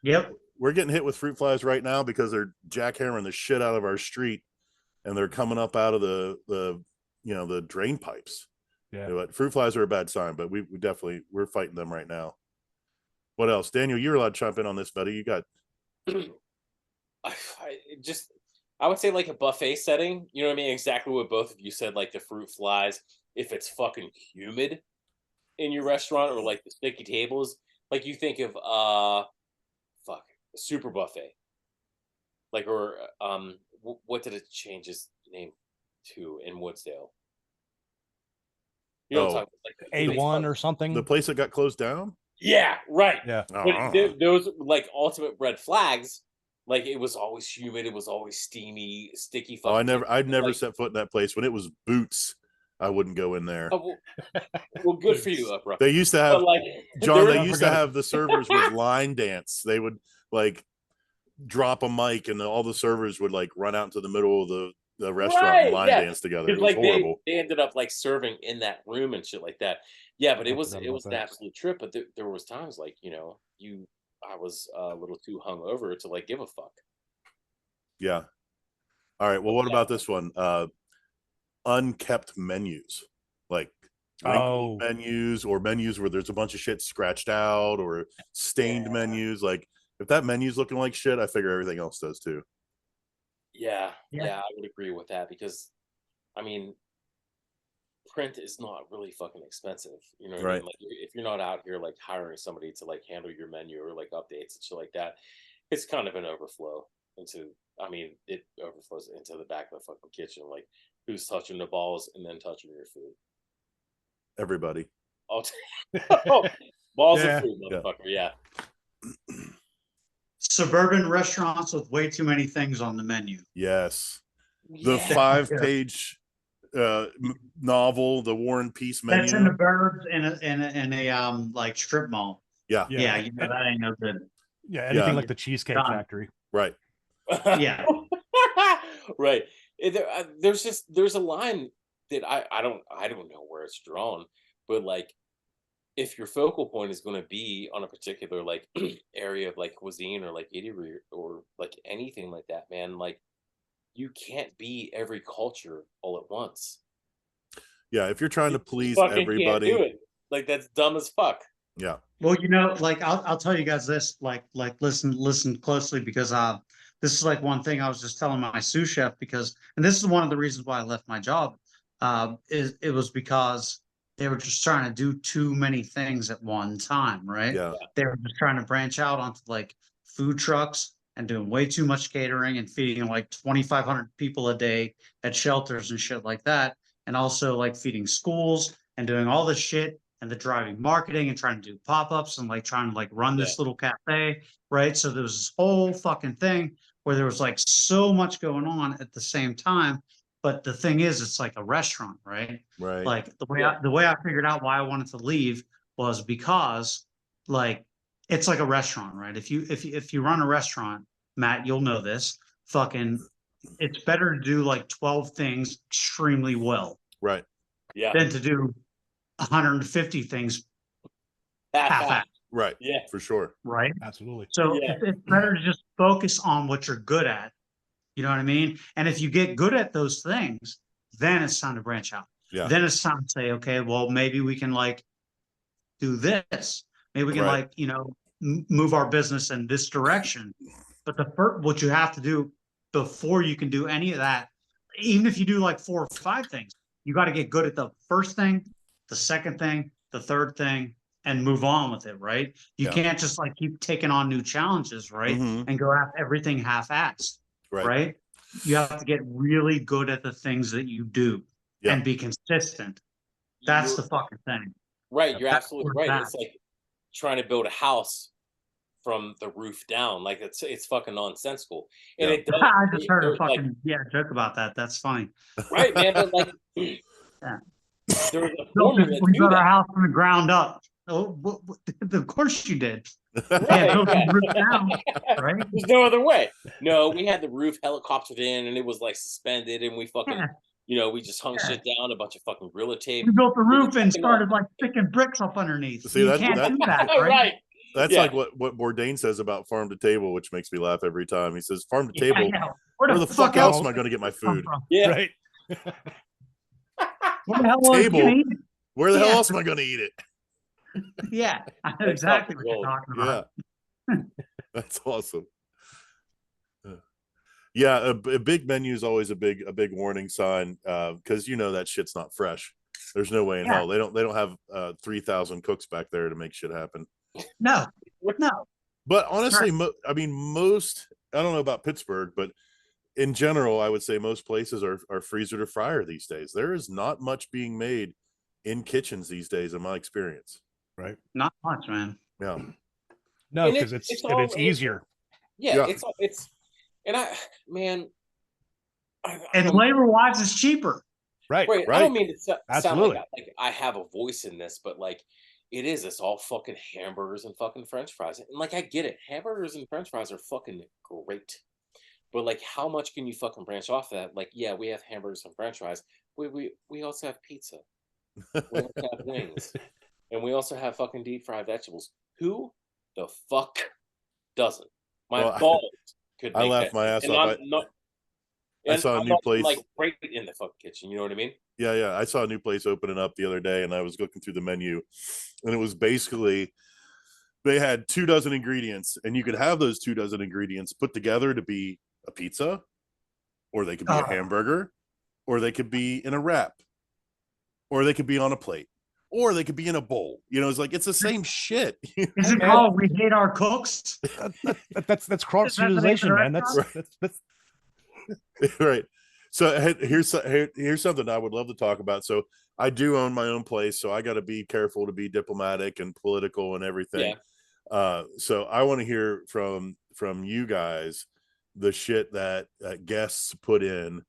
Yep. We're getting hit with fruit flies right now because they're jackhammering the shit out of our street. and they're coming up out of the drain pipes. Yeah. But fruit flies are a bad sign, but we're fighting them right now. What else? Daniel, you're allowed to chime in on this, buddy. You got I would say like a buffet setting, you know what I mean? Exactly what both of you said, like the fruit flies. If it's fucking humid in your restaurant, or like the sticky tables, like you think of super buffet. Like, or what did it change its name to in Woodsdale? You know what I'm talking about? Like A1 or something. the place that got closed down. Yeah, right. Yeah. But those like ultimate red flags. Like it was always humid, it was always steamy, sticky. I'd never set foot in that place. When it was Boots, I wouldn't go in there. Oh, well, good for you, Upra. They used to have like, John. They used to have the servers would line dance. They would like drop a mic, and all the servers would like run out into the middle of the restaurant and line dance together. It was like horrible. They ended up like serving in that room and shit like that. Yeah, but it was an absolute trip. But there was times like I was a little too hungover to like give a fuck. Yeah. All right. Well, what about this one? Unkept menus, like menus, or menus where there's a bunch of shit scratched out, or stained menus. Like if that menu's looking like shit, I figure everything else does too. Yeah, I would agree with that, because I mean, print is not really fucking expensive. You know what I mean? Like if you're not out here like hiring somebody to like handle your menu or like updates and shit like that, it's kind of an overflow it overflows into the back of the fucking kitchen. Like who's touching the balls and then touching your food? Everybody. Balls of food, motherfucker. Yeah. Suburban restaurants with way too many things on the menu. Yes. The 5-page novel, the War and Peace menu. That's in the burbs in a like strip mall. Yeah. Yeah, that ain't no good. Yeah, anything like the Cheesecake Factory. Right. Yeah. Right. There's a line that I don't know where it's drawn, but like if your focal point is going to be on a particular like area of like cuisine or like eatery or like anything like that, man, like you can't be every culture all at once. Yeah, if you're trying to please everybody, can't do it. Like that's dumb as fuck. Yeah. Well, like I'll tell you guys this, like listen closely, because this is like one thing I was just telling my sous chef, and this is one of the reasons why I left my job. It was because they were just trying to do too many things at one time, right? Yeah. They were just trying to branch out onto like food trucks and doing way too much catering and feeding like 2,500 people a day at shelters and shit like that. And also like feeding schools and doing all this shit and the driving marketing and trying to do pop-ups and like trying to like run this little cafe, right? So there was this whole fucking thing where there was like so much going on at the same time. But the thing is, it's like a restaurant, right? Right. Like the way I figured out why I wanted to leave was because like it's like a restaurant, right? If you run a restaurant, Matt, you'll know this. Fucking, it's better to do like 12 things extremely well, right? Yeah. Than to do 150 things half-assed. Right. Yeah. For sure. Right. Absolutely. So it's better to just focus on what you're good at. You know what I mean? And if you get good at those things, then it's time to branch out. Yeah. Then it's time to say, okay, well, maybe we can like do this. Maybe we can like, move our business in this direction. But what you have to do before you can do any of that, even if you do like 4 or 5 things, you got to get good at the first thing, the second thing, the third thing, and move on with it, right? You can't just like keep taking on new challenges, right? Mm-hmm. And go after everything half-assed. Right. You have to get really good at the things that you do and be consistent. That's the fucking thing. Right. You're absolutely right. It's like trying to build a house from the roof down. Like it's fucking nonsensical. And it does, I just heard a fucking joke about that. That's funny. Right, man. But like there was a formula we built to our that. house from the ground up. Oh, of course you did. Right, built the roof down, right? There's no other way. No, we had the roof helicoptered in and it was like suspended and we fucking we just hung shit down, a bunch of fucking Gorilla tape. We built the roof and started like sticking bricks up underneath. See, you can't do that, right? Right. That's like what Bourdain says about farm to table, which makes me laugh every time. He says farm to table. Where Where the fuck else am I going to get my food? Yeah. Right. Where the hell was you Table. gonna eat it? Where the hell Yeah. else am I going to eat it? Yeah, I know That's exactly what fucking you're gold. talking about. Yeah. That's awesome. Yeah, a big menu is always a big warning sign, because that shit's not fresh. There's no way in hell they don't have 3,000 cooks back there to make shit happen. No. But honestly, most, I don't know about Pittsburgh, but in general, I would say most places are freezer to fryer these days. There is not much being made in kitchens these days, in my experience. Right. Not much, man. Yeah. No, And because it's it's all- easier. Yeah, Yeah. it's and man, I And don't- labor wise, it's cheaper. Right. right, I right. don't mean to sound Absolutely. like I have a voice in this, but like it's all fucking hamburgers and fucking French fries. And like I get it, hamburgers and French fries are fucking great. But like how much can you fucking branch off that? Like, yeah, we have hamburgers and French fries. We also have pizza. We also have wings. And we also have fucking deep fried vegetables. Who the fuck doesn't? My Well, balls could I make laughed that my shit. ass off. I saw a I'm new not place. like right in the fucking kitchen. You know what I mean? Yeah. I saw a new place opening up the other day, and I was looking through the menu, and it was basically they had 24 ingredients, and you could have those 24 ingredients put together to be a pizza, or they could be a hamburger, or they could be in a wrap, or they could be on a plate, or they could be in a bowl. It's like it's the same shit. Is it called We Hate Our Cooks? That's cross utilization, man. That's Right. So here's something I would love to talk about. So I do own my own place, so I got to be careful to be diplomatic and political and everything. Yeah. So I want to hear from you guys the shit that guests put in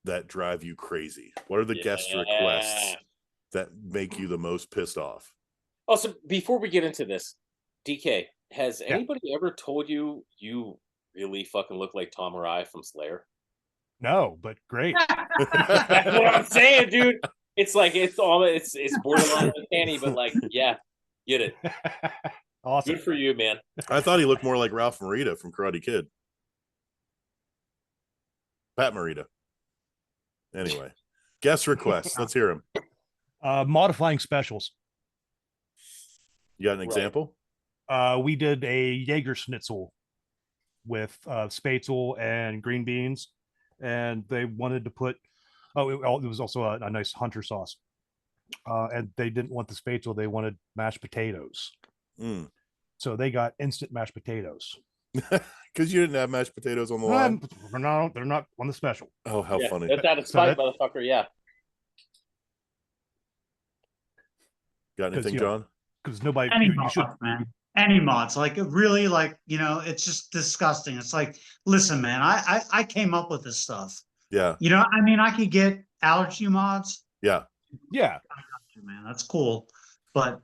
that drive you crazy. What are the guest requests that make you the most pissed off? Also, before we get into this, DK, has anybody ever told you really fucking look like Tom Arai from Slayer? No, but great. That's what I'm saying, dude. It's like it's borderline uncanny, but like, yeah, get it. Awesome. Good for you, man. I thought he looked more like Ralph Morita from Karate Kid. Pat Morita. Anyway, guest requests. Let's hear him. Modifying specials. You got an example? We did a Jaeger schnitzel with spätzle and green beans, and they wanted to put it was also a nice hunter sauce, and they didn't want the spätzle, they wanted mashed potatoes. So they got instant mashed potatoes because you didn't have mashed potatoes on the line. No, they're not on the special. Oh, how funny. That's out of spite, motherfucker. Yeah. Got anything, John? Because nobody Any mods, man. Any mods, like really, like it's just disgusting. It's like, listen, man, I came up with this stuff. Yeah. I mean, I could get allergy mods. Yeah. Yeah. Man, that's cool. But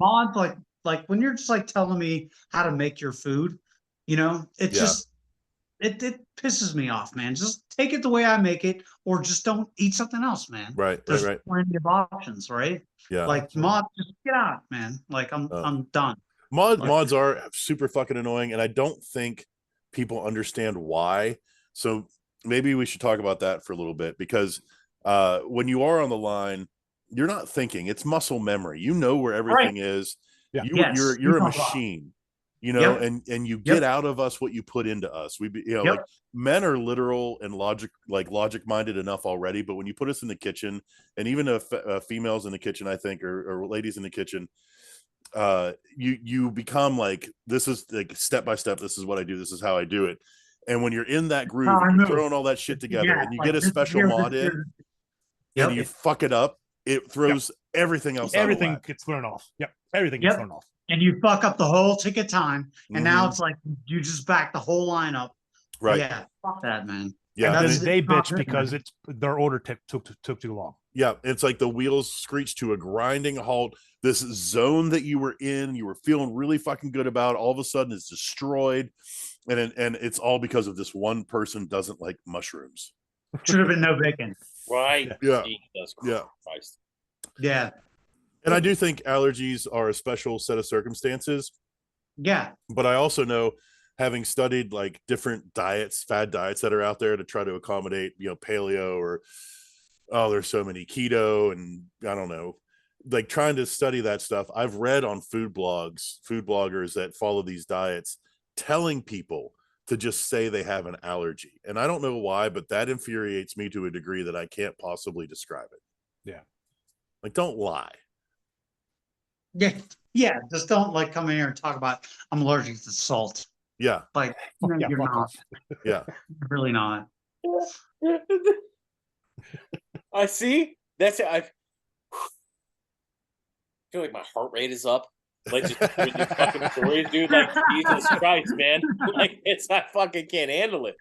mods, like when you're just like telling me how to make your food, it just it pisses me off, man. Just take it the way I make it, or just don't eat something else, man. Right. There's Right. plenty of options, right? Yeah. Like mods, just get out, man. Like I'm done. Mods are super fucking annoying, and I don't think people understand why. So maybe we should talk about that for a little bit, because when you are on the line, you're not thinking. It's muscle memory. You know where everything is. Yeah. You're a machine, and you get out of us what you put into us. Like men are literal and logic minded enough already, but when you put us in the kitchen, and even females in the kitchen, I think, or ladies in the kitchen, you become like, this is like step by step, this is what I do, this is how I do it. And when you're in that groove, you're throwing all that shit together, and you get a special mod in, and you fuck it up, it throws everything else out of whack. Gets thrown off. Everything gets thrown off. And you fuck up the whole ticket time, and now it's like you just back the whole line up. Right. Yeah. Fuck that, man. Yeah. And they bitch because their order took too long. Yeah. It's like the wheels screech to a grinding halt. This zone that you were in, you were feeling really fucking good about, all of a sudden it's destroyed. And it's all because of this one person doesn't like mushrooms. Should have been no bacon. Right. Yeah. Jesus Yeah. Christ. Yeah. And I do think allergies are a special set of circumstances. Yeah. But I also know, having studied like different diets, fad diets that are out there to try to accommodate, paleo, or there's so many keto, and I don't know, like trying to study that stuff. I've read on food bloggers that follow these diets, telling people to just say they have an allergy. And I don't know why, but that infuriates me to a degree that I can't possibly describe it. Yeah. Like, don't lie. Yeah. Yeah. Just don't like come in here and talk about I'm allergic to salt. Yeah. Like, no, Yeah, you're fuck not. off. Yeah. You're really not. I see. That's it. I feel like my heart rate is up. Like just hearing these fucking stories, dude. Like Jesus Christ, man. Like I fucking can't handle it.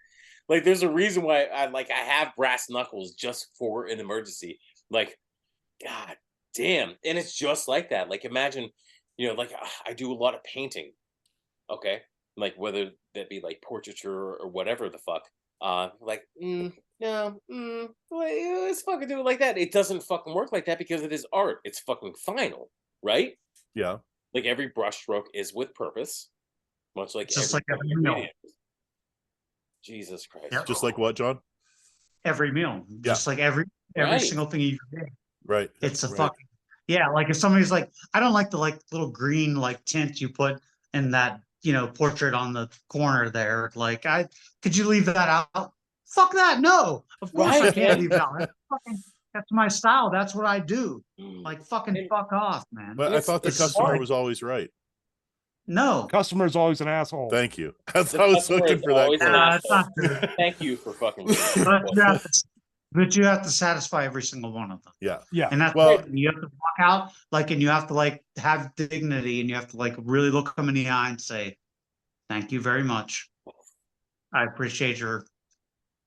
Like there's a reason why I have brass knuckles just for an emergency. Like, God damn. And it's just like that. Like imagine, like I do a lot of painting. Okay. Like whether that be like portraiture or whatever the fuck. Let's fucking do it like that. It doesn't fucking work like that because it is art. It's fucking final, right? Yeah. Like every brush stroke is with purpose, much like Just every like every fucking meal. ingredient. Jesus Christ. Yep. Just like what, John? Every meal. Just like every Right. single thing you do. Right. It's a Right. fucking like if somebody's like, I don't like the like little green like tint you put in that, portrait on the corner there. Like could you leave that out? Fuck that. No. Of course I Right, can't man. leave that out. That's my style. That's what I do. Mm. Like fucking And- fuck off, man. But And I thought the it's customer hard. was always right. No. Customer is always an asshole. Thank you. I was customer looking is for that always an quote. It's not true. Thank you for fucking But you have to satisfy every single one of them. Yeah. Yeah. And that's Well- it. You have to walk out and you have to have dignity, and you have to really look them in the eye and say, thank you very much. I appreciate your,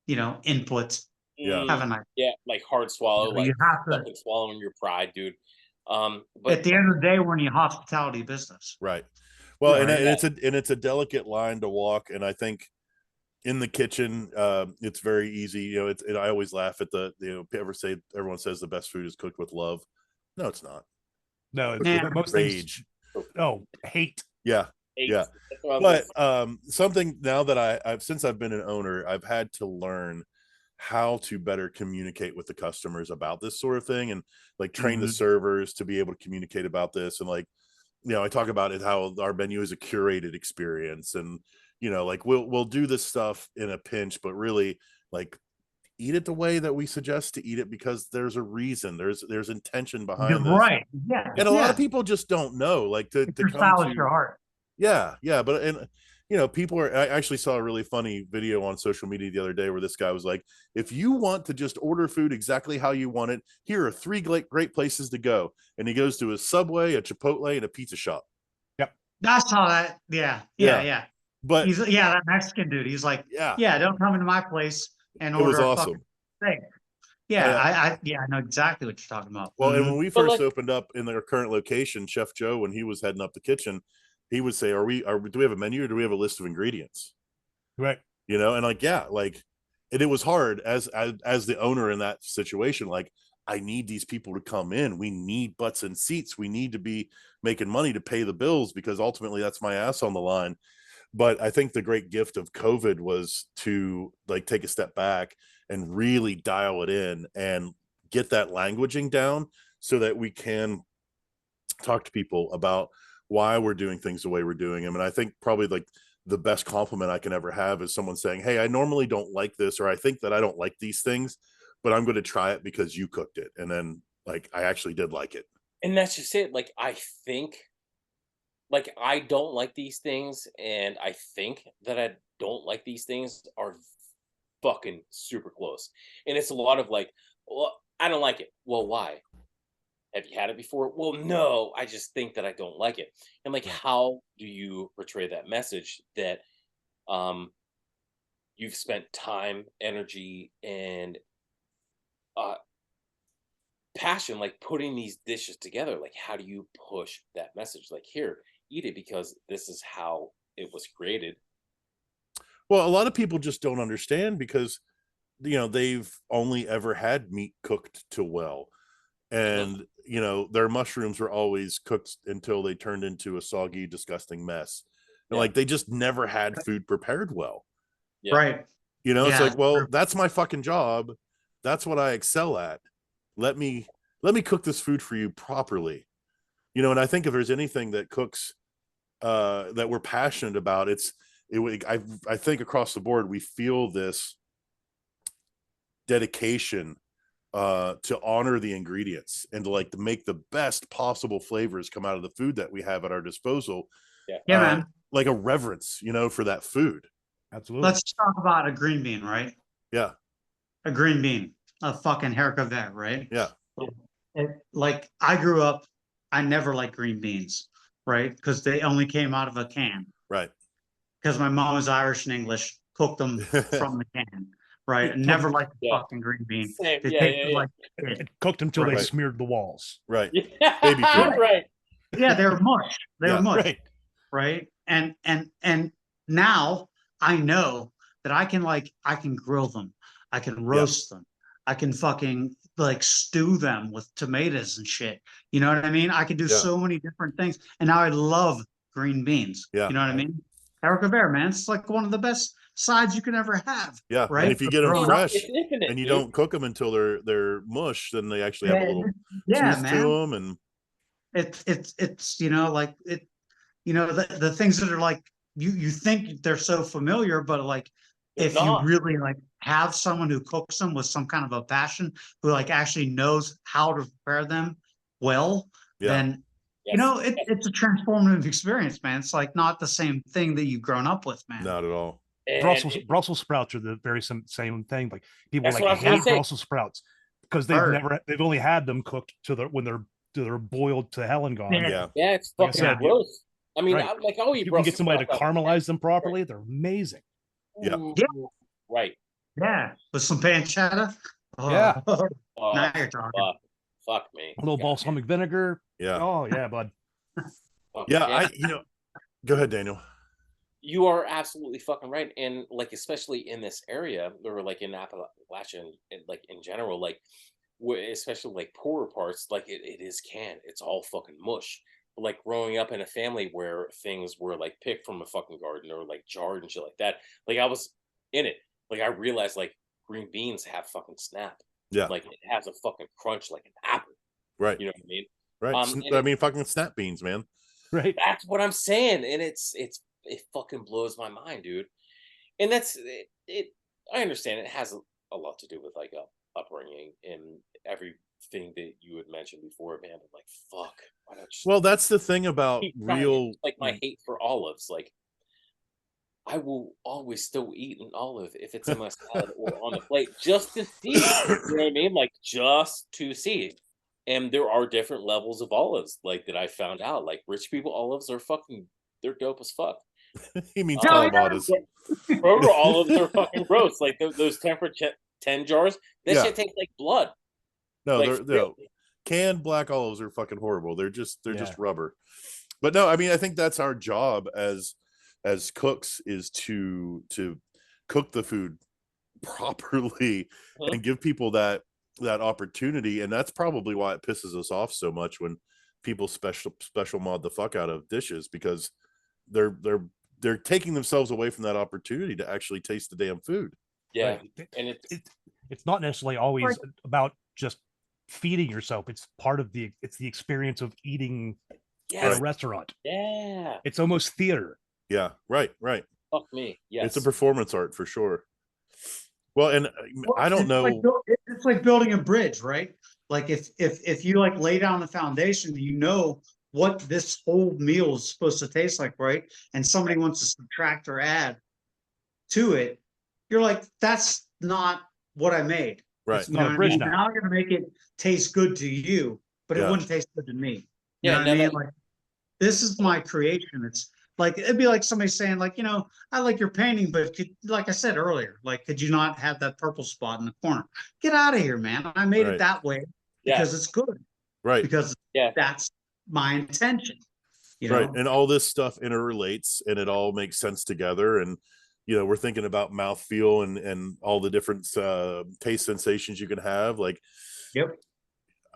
input. Yeah. Have a nice. Yeah, like hard swallow, like You have to. fucking swallowing your pride, dude. But At the end of the day, we're in the hospitality business. Right. Well, Right. and it's a delicate line to walk, and I think in the kitchen, it's very easy. I always laugh at everyone says the best food is cooked with love. No, it's not. No, it's Yeah. most things. Rage. Oh, hate. Yeah. Hey, Yeah. that's what I was But something now that since I've been an owner, I've had to learn how to better communicate with the customers about this sort of thing, and like train the servers to be able to communicate about this. And like, I talk about it, how our menu is a curated experience, and like we'll do this stuff in a pinch, but really like eat it the way that we suggest to eat it, because there's a reason, there's intention behind You're this. right. Yeah. And a lot of people just don't know, like to Your come style to is your heart. yeah, but people I actually saw a really funny video on social media the other day where this guy was like, if you want to just order food exactly how you want it, here are 3 great places to go. And he goes to a Subway, a Chipotle, and a pizza shop. That's how that. Yeah. But He's that Mexican dude. He's like, yeah, don't come into my place and it was order a awesome. fucking steak. Yeah, I know exactly what you're talking about. Well, and Mhm. when we But, first like- opened up in their current location, Chef Joe, when he was heading up the kitchen, he would say, do we have a menu, or do we have a list of ingredients? Right. And and it was hard as the owner in that situation. Like, I need these people to come in. We need butts and seats. We need to be making money to pay the bills, because ultimately that's my ass on the line. But I think the great gift of COVID was to like take a step back and really dial it in and get that languaging down, so that we can talk to people about why we're doing things the way we're doing them. And I think probably like the best compliment I can ever have is someone saying, hey, I normally don't like this, or I think that I don't like these things, but I'm going to try it because you cooked it. And then like, I actually did like it. And that's just it. Like, I think, like, I don't like these things, and I think that I don't like these things are fucking super close. And it's a lot of like, well, I don't like it. Well, why? Have you had it before? Well, no, I just think that I don't like it. And like, how do you portray that message that you've spent time, energy, and passion, like putting these dishes together? Like, how do you push that message? Like, here, eat it because this is how it was created. Well, a lot of people just don't understand, because they've only ever had meat cooked to well, and their mushrooms were always cooked until they turned into a soggy, disgusting mess. And like they just never had food prepared well. Yeah. Right. You know, it's Yeah. like, well, that's my fucking job. That's what I excel at. Let me cook this food for you properly. You know, and I think if there's anything that cooks that we're passionate about, I think across the board we feel this dedication to honor the ingredients and to make the best possible flavors come out of the food that we have at our disposal. Yeah, man. Like a reverence, you know, for that food. Absolutely. Let's talk about a green bean, right? Yeah. A green bean, a fucking haricot, right? Yeah. Like I grew up, I never liked green beans, right? Because they only came out of a can. Right. Because my mom was Irish and English, cooked them from the can, right? And never liked the fucking green bean. Same. They Yeah, tasted yeah. like shit. It cooked them till they Right. smeared the walls. Right. Yeah. Baby food. Right. Yeah, they were mush. They Yeah, were mush, Right. right? And now I know that I can grill them, I can roast them, I can fucking like stew them with tomatoes and shit. You know what I mean? I can do Yeah. so many different things. And now I love green beans. Yeah. You know what I mean? Haricot Bear, man, it's like one of the best sides you can ever have. Yeah. Right. And if you get them Growing up, fresh It's infinite, and you dude. don't cook them until they're mush, then they actually have a little yeah, tooth man. to them. And It's you know, like it, you know, the things that are like you think they're so familiar, but like They're if you not. really like have someone who cooks them with some kind of a passion, who like actually knows how to prepare them well, Yeah. then you know it's a transformative experience, man. It's like not the same thing that you've grown up with, man. not at all. And Brussels sprouts are the very same thing. Like people That's what I like was gonna hate say. Brussels sprouts because Heard. they've only had them cooked when they're boiled to hell and gone. Yeah. Yeah. it's Like I fucking said, gross. I mean, right. I'll eat If you can get Brussels somebody to sprouts. caramelize them properly, they're amazing. Yeah. Ooh, Yeah. Right. Yeah, with some pancetta. Oh, Yeah. Oh, now you're talking. fuck me. A little balsamic vinegar. Yeah. Oh yeah, bud. Fuck Yeah. Go ahead, Daniel. You are absolutely fucking right. And like, especially in this area, or like in Appalachia, and like in general, like especially like poorer parts, like it is canned. It's all fucking mush. But like growing up in a family where things were like picked from a fucking garden or like jarred and shit like that, like I was in it. Like I realized like green beans have fucking snap. Yeah. Like it has a fucking crunch like an apple. Right. You know what I mean? Right. I mean, fucking snap beans, man. Right. That's what I'm saying, and it fucking blows my mind, dude. And that's it. I understand it has a lot to do with like upbringing and everything that you had mentioned before, man. But like, fuck, why not just Well, that's the thing about keep trying real. it? Like my hate for olives, like I will always still eat an olive if it's in my salad or on the plate just to see it. You know what I mean? Like just to see it. And there are different levels of olives, like that I found out. Like rich people olives are they're dope as fuck. He means Oh, calamatas. Kroger olives are fucking gross. Like those 10 for 10 jars, that Yeah. shit tastes like blood. No, Like, no. Canned black olives are fucking horrible. They're just Yeah. rubber. But no, I mean, I think that's our job as cooks is to cook the food properly and give people that opportunity. And that's probably why it pisses us off so much when people special mod the fuck out of dishes, because they're taking themselves away from that opportunity to actually taste the damn food. Yeah. Right. And It's not necessarily always about just feeding yourself. It's part of the experience of eating at yes. a restaurant. Yeah. It's almost theater. Yeah, right. Fuck me. Yes. It's a performance art for sure. Well, and I don't know. It's like building a bridge, right? Like if you like lay down the foundation, you know what this whole meal is supposed to taste like, right? And somebody wants to subtract or add to it, you're like, that's not what I made. Right. It's not a what I bridge mean? now. Now I'm gonna make it taste good to you, but Yeah. it wouldn't taste good to me. You Yeah, know what I no, mean? that- Like this is my creation. It's like it'd be like somebody saying, like, you know, I like your painting, but like I said earlier, like, could you not have that purple spot in the corner? Get out of here, man. I made Right. it that way Yeah. because it's good. Right. Because Yeah. that's my intention. You know? Right. And all this stuff interrelates and it all makes sense together. And we're thinking about mouthfeel and all the different taste sensations you can have. Like, Yep.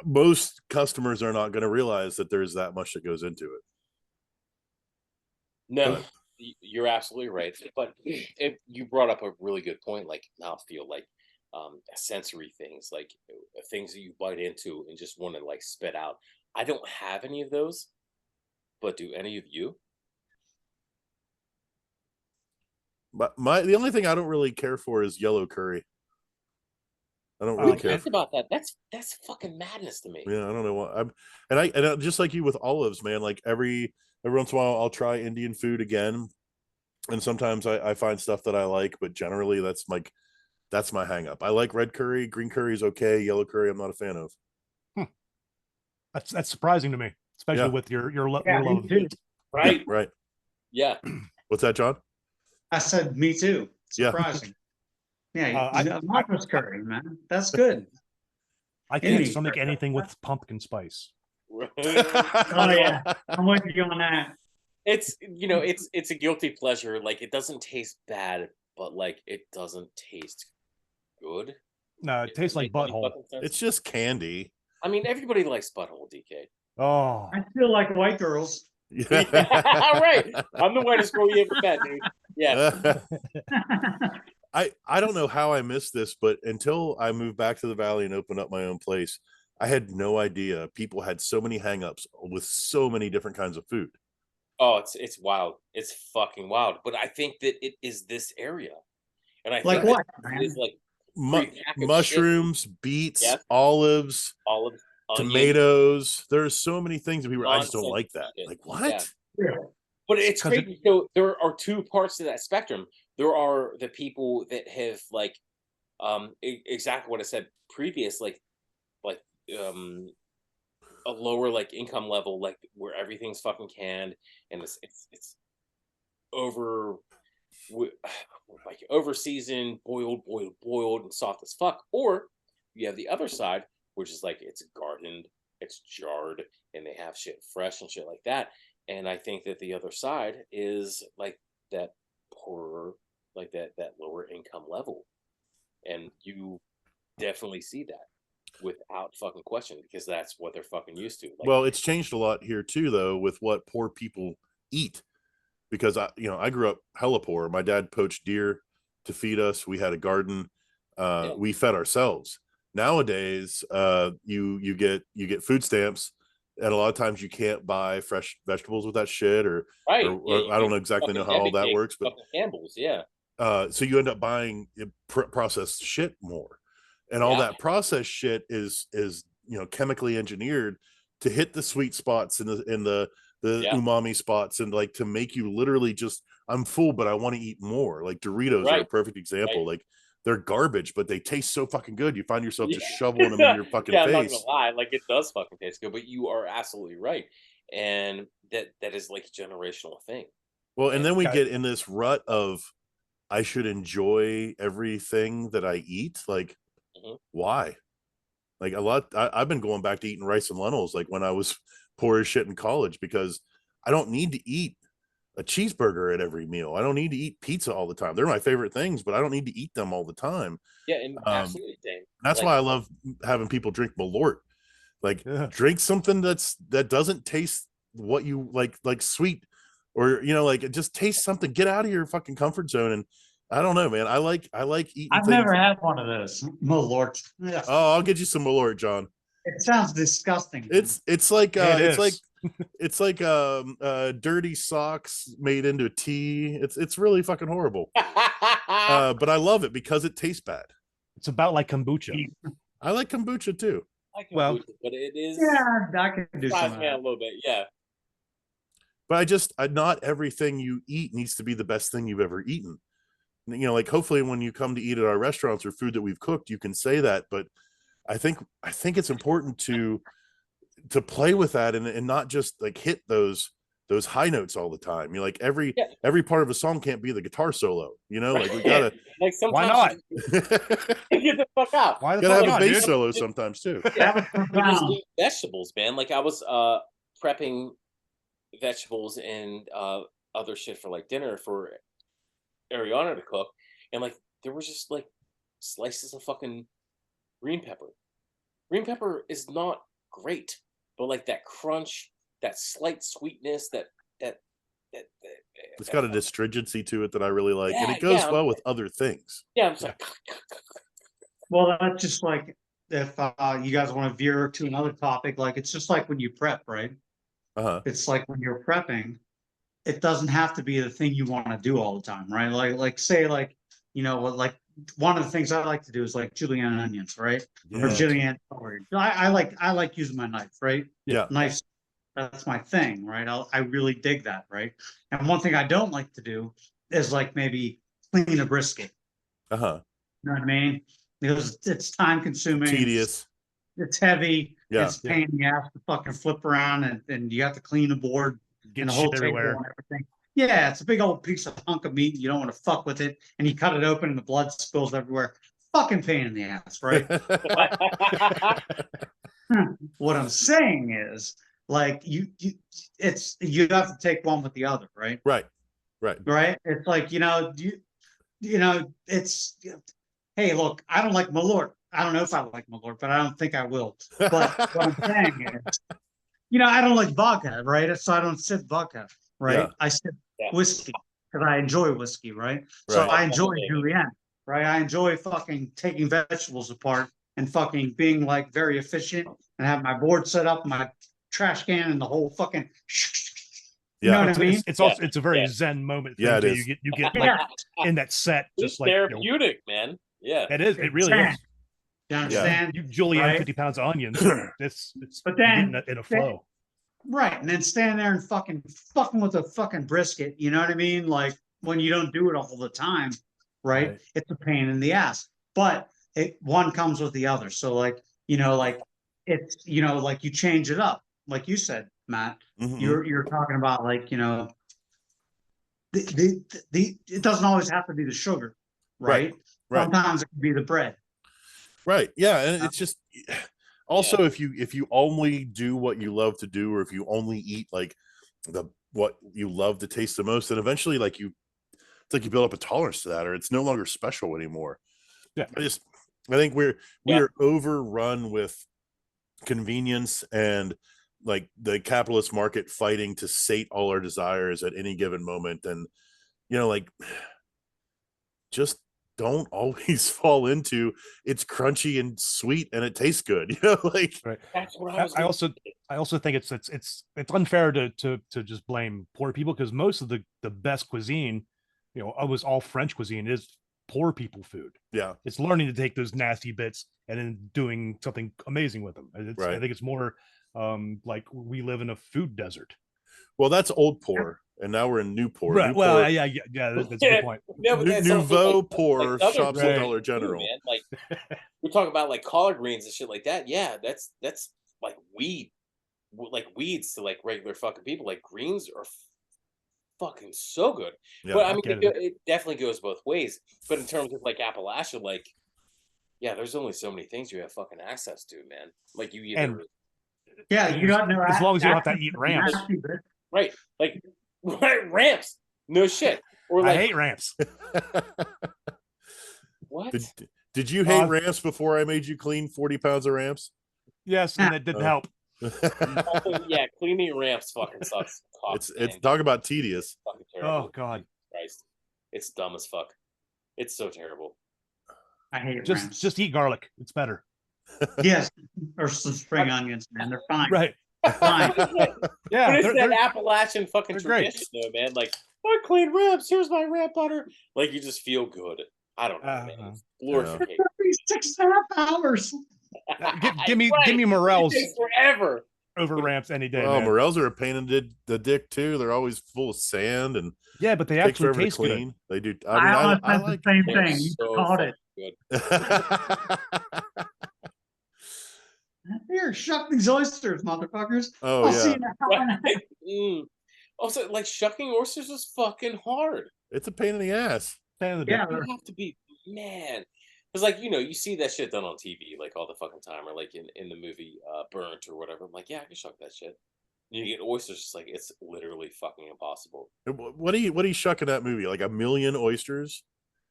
most customers are not going to realize that there's that much that goes into it. No. You're absolutely right. But you brought up a really good point, like mouthfeel, like sensory things, like things that you bite into and just want to like spit out. I don't have any of those, but do any of you? But the only thing I don't really care for is yellow curry. I don't Oh, really We care. talked about that. That's fucking madness to me. Yeah, I don't know what I just like you with olives, man. Like every once in a while, I'll try Indian food again, and sometimes I find stuff that I like, but generally that's my hang up. I like red curry, green curry is okay, yellow curry I'm not a fan of. That's surprising to me, especially Yeah. with your Yeah, your me love of too. meat. Right? Right. Yeah. What's that, John? I said me too. Yeah. Surprising. Yeah, I Martha's curry, man. That's good. I can't Indian stomach curry. anything with pumpkin spice. Oh yeah, I'm with you on that. It's it's a guilty pleasure. Like it doesn't taste bad, but like it doesn't taste good. No, it If tastes that like makes any butthole. fucking sense. It's just candy. I mean, everybody likes butthole, DK. Oh, I feel like white girls. Yeah, right. I'm the whitest girl you ever met, dude. Yeah. I don't know how I missed this, but until I moved back to the valley and opened up my own place, I had no idea people had so many hangups with so many different kinds of food. Oh, it's wild. It's fucking wild. But I think that it is this area, and I Like think what, it is man? like prepackaged shit. Mushrooms, beets, Yes, olives, olives, onions, tomatoes. There's so many things that people I just don't nonsense like that. shit. Like Yeah. what? Really? But it's 'Cause it- crazy. So there are two parts to that spectrum. There are the people that have like exactly what I said previous, like um a lower like income level, like where everything's fucking canned and it's over like over seasoned, boiled, and soft as fuck. Or you have the other side, which is like it's gardened, it's jarred, and they have shit fresh and shit like that. And I think that the other side is like that poorer, like that lower income level, and you definitely see that without fucking question because that's what they're fucking used to. Like, Well, it's changed a lot here too, though, with what poor people eat. Because I grew up hella poor. My dad poached deer to feed us. We had a garden. yeah, We fed ourselves. Nowadays, you get food stamps, and a lot of times you can't buy fresh vegetables with that shit, right, yeah, or you I don't get know exactly know fucking how all Debbie that cakes, works, but fucking Campbell's, yeah, so you end up buying processed shit more, and all yeah, that processed shit is chemically engineered to hit the sweet spots and the yeah, umami spots, and like to make you literally just, I'm full but I want to eat more. Like Doritos are a right, perfect right. example. Like they're garbage but they taste so fucking good, you find yourself just shoveling them in Yeah, your fucking yeah, I'm not gonna face. lie, like it does fucking taste good, but you are absolutely right, and that is like a generational thing, Well, and and then we yeah, get in this rut of I should enjoy everything that I eat. Like, mhm. why? Like I've been going back to eating rice and lentils like when I was poor as shit in college, because I don't need to eat a cheeseburger at every meal. I don't need to eat pizza all the time. They're my favorite things, but I don't need to eat them all the time. Yeah, and Um, absolutely same. that's Like, why I love having people drink Malort. Like yeah. drink something that doesn't taste what you like sweet, or like it just tastes something. Get out of your fucking comfort zone. And I don't know, man. I like eating I've things. never had one of those. Malort. Yeah. Oh, I'll get you some Malort, John. It sounds disgusting. It's like It it's like is. it's like dirty socks made into tea. It's really fucking horrible. But I love it because it tastes bad. It's about like kombucha. I like kombucha too. I can Well, boost it, but it is Yeah, I can do some surprised of me out a that. little bit. Yeah, But not everything you eat needs to be the best thing you've ever eaten. Like hopefully when you come to eat at our restaurants or food that we've cooked, you can say that. But I think it's important to play with that, and not just like hit those high notes all the time. You like yeah. every part of a song can't be the guitar solo. Like we gotta Like Why sometimes not? get the fuck out. Why the gotta fuck have a not, bass dude? solo sometimes too. Have it You just profound. eat vegetables, man. Like I was prepping vegetables and other shit for like dinner for Ariana to cook, and like there was just like slices of fucking green pepper. Green pepper is not great, but like that crunch, that slight sweetness, that It's got an astringency to it that I really like, and Yeah, it goes yeah. well with other things. Yeah, I'm just like, Well, that's just like if you guys want to veer to another topic, like it's just like when you prep, right? Uh-huh. It's like when you're prepping, it doesn't have to be the thing you want to do all the time, right? Like say like, like one of the things I like to do is like julienne onions, right? Or Yeah. julienne celery. I like using my knife, right? Yeah. Knives, that's my thing, right? I really dig that, right? And one thing I don't like to do is like maybe clean a brisket. Uh-huh. You know what I mean? Because it's time consuming. Tedious. It's heavy. Yeah. It's a pain in the ass to fucking flip around and you have to clean the board Get and the whole shit table everywhere. and everything. Yeah, it's a big old piece of hunk of meat. You don't want to fuck with it, and you cut it open and the blood spills everywhere. Fucking pain in the ass, right? What I'm saying is, like, you have to take one with the other, right? Right. Right? It's like it's. Hey, look, I don't like Malort. I don't know if I like Malort, but I don't think I will. But what I'm saying is, I don't like vodka, right? So I don't sip vodka, right? Yeah. I sip whiskey because I enjoy whiskey, right? So Right. I enjoy julienne, right? I enjoy fucking taking vegetables apart and fucking being like very efficient and have my board set up, my trash can, and the whole fucking. You know Yeah. what I mean? It's also it's a very Yeah. Zen moment thing. Yeah, it too. is. You get like Yeah, in that set, it's just like therapeutic, man. Yeah. it is. It really is. you understand? You julienne Right? 50 pounds of onions. It's But you're then getting in a flow. Right, and then stand there and fucking with a fucking brisket. You know what I mean? Like when you don't do it all the time, right? Right. It's a pain in the ass. But one comes with the other. So like like it's like you change it up, like you said, Matt. Mhm. You're talking about like it doesn't always have to be the sugar, right? Right. Sometimes it can be the bread. Right. Yeah. And it's just also if you only do what you love to do, or if you only eat like what you love to taste the most, then eventually it's like you build up a tolerance to that, or it's no longer special anymore. Yeah. I think we are overrun with convenience and like the capitalist market fighting to sate all our desires at any given moment. And like just don't always fall into it's crunchy and sweet and it tastes good. Like Right. That's what I also think it's unfair to just blame poor people, because most of the best cuisine, was all French cuisine, is poor people food. Yeah. It's learning to take those nasty bits and then doing something amazing with them. Right. I think it's more like we live in a food desert. Well, that's old poor, and now we're in new poor. Right. New Well, poor. yeah, that's a good point. No, but that's also, Nouveau like, poor Southern shops at Right. Dollar too, General. man. Like we're talking about like collard greens and shit like that. Yeah, that's like weed, like weeds to like regular fucking people. Like greens are fucking so good. Yeah, But I I mean, get it, it definitely goes both ways. But in terms of like Appalachia, like yeah, there's only so many things you have fucking access to, man. Like you either And Yeah, you got no. as long as you don't have to eat ramps. right, like ramps, no shit, or I like hate ramps. what? Did you hate Uh, ramps before I made you clean 40 pounds of ramps? Yes, and that didn't help. Yeah, cleaning ramps fucking sucks. Cock, it's man. talk about tedious. Fucking terrible. Oh God. Christ. It's dumb as fuck. It's so terrible. I hate Just ramps. just eat garlic. It's better. Yes, or some spring onions, man. They're fine. Right. Fine. Yeah. But it's they're- that they're- Appalachian fucking they're great. tradition, though, man. Like, I clean ramps. Here's my ramp butter. Like, you just feel good. I don't know, man. Uh-huh. It's glorification. 6.5 hours. give me Right. give me It morels takes forever. over ramps any day. Well, man. morels are a pain in the dick too. They're always full of sand and Yeah, but they take actually forever to taste good. clean. They do. I I almost mean, I said like. the same They're thing. You so called it. fucking good. Here, shuck these oysters, motherfuckers. Oh, I'll see yeah. you in an hour and a half. Right? Mm. Also, like, shucking oysters is fucking hard. It's a pain in the ass. Fan of the Yeah, day. You have to be, man. Because, like, you see that shit done on TV, like, all the fucking time, or, like, in the movie Burnt or whatever. I'm like, yeah, I can shuck that shit. You get oysters, just like, it's literally fucking impossible. What are you shucking that movie? Like a million oysters?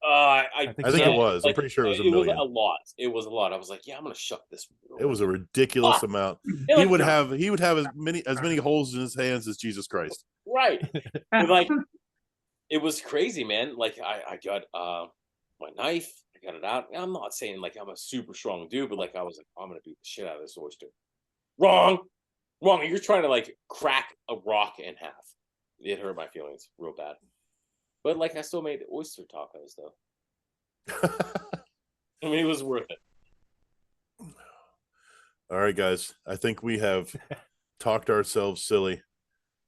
I think so. it was. I'm pretty sure it was a It was million. a lot. It was a lot. I was like, yeah, I'm gonna shuck this. It was a ridiculous amount. Yeah, He like, would have as many holes in his hands as Jesus Christ. right. But, like, it was crazy, man. Like I got my knife, I got it out. I'm not saying like I'm a super strong dude, but like I was like, I'm gonna beat the shit out of this oyster. Wrong. You're trying to like crack a rock in half. It hurt my feelings real bad. But like I still made oyster tacos though. I mean, it was worth it. All right, guys. I think we have talked ourselves silly.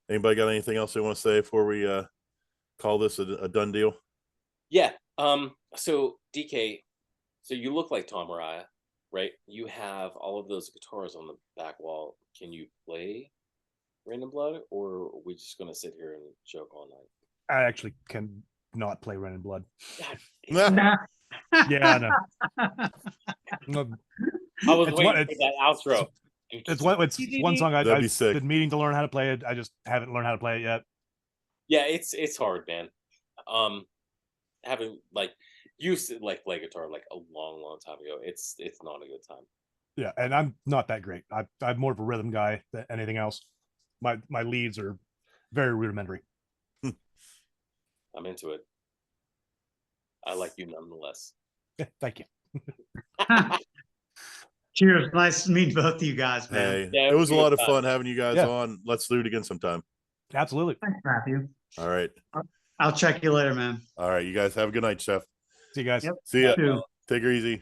Anybody got anything else they want to say before we call this a done deal? Yeah. So DK, so you look like Tom Araya, right? You have all of those guitars on the back wall. Can you play Random Blood, or are we just gonna sit here and joke all night? I actually can not play Ren and Blood. God, Yeah, no. I was It's waiting one- for that outro. It's one song That'd be I've sick. been meaning to learn how to play it. I just haven't learned how to play it yet. Yeah, it's hard, man. Having like used to like play guitar like a long time ago. It's not a good time. Yeah, and I'm not that great. I'm more of a rhythm guy than anything else. My leads are very rudimentary. I'm into it. I like you nonetheless. Thank you. Cheers. Nice to meet both of you guys, man. Hey, Yeah, it was a good lot of time. fun having you guys Yeah. on. Let's do it again sometime. Absolutely. Thanks, Matthew. All right. I'll check you later, man. All right. You guys have a good night, Chef. See you guys. Yep. See ya. You too. Take her easy.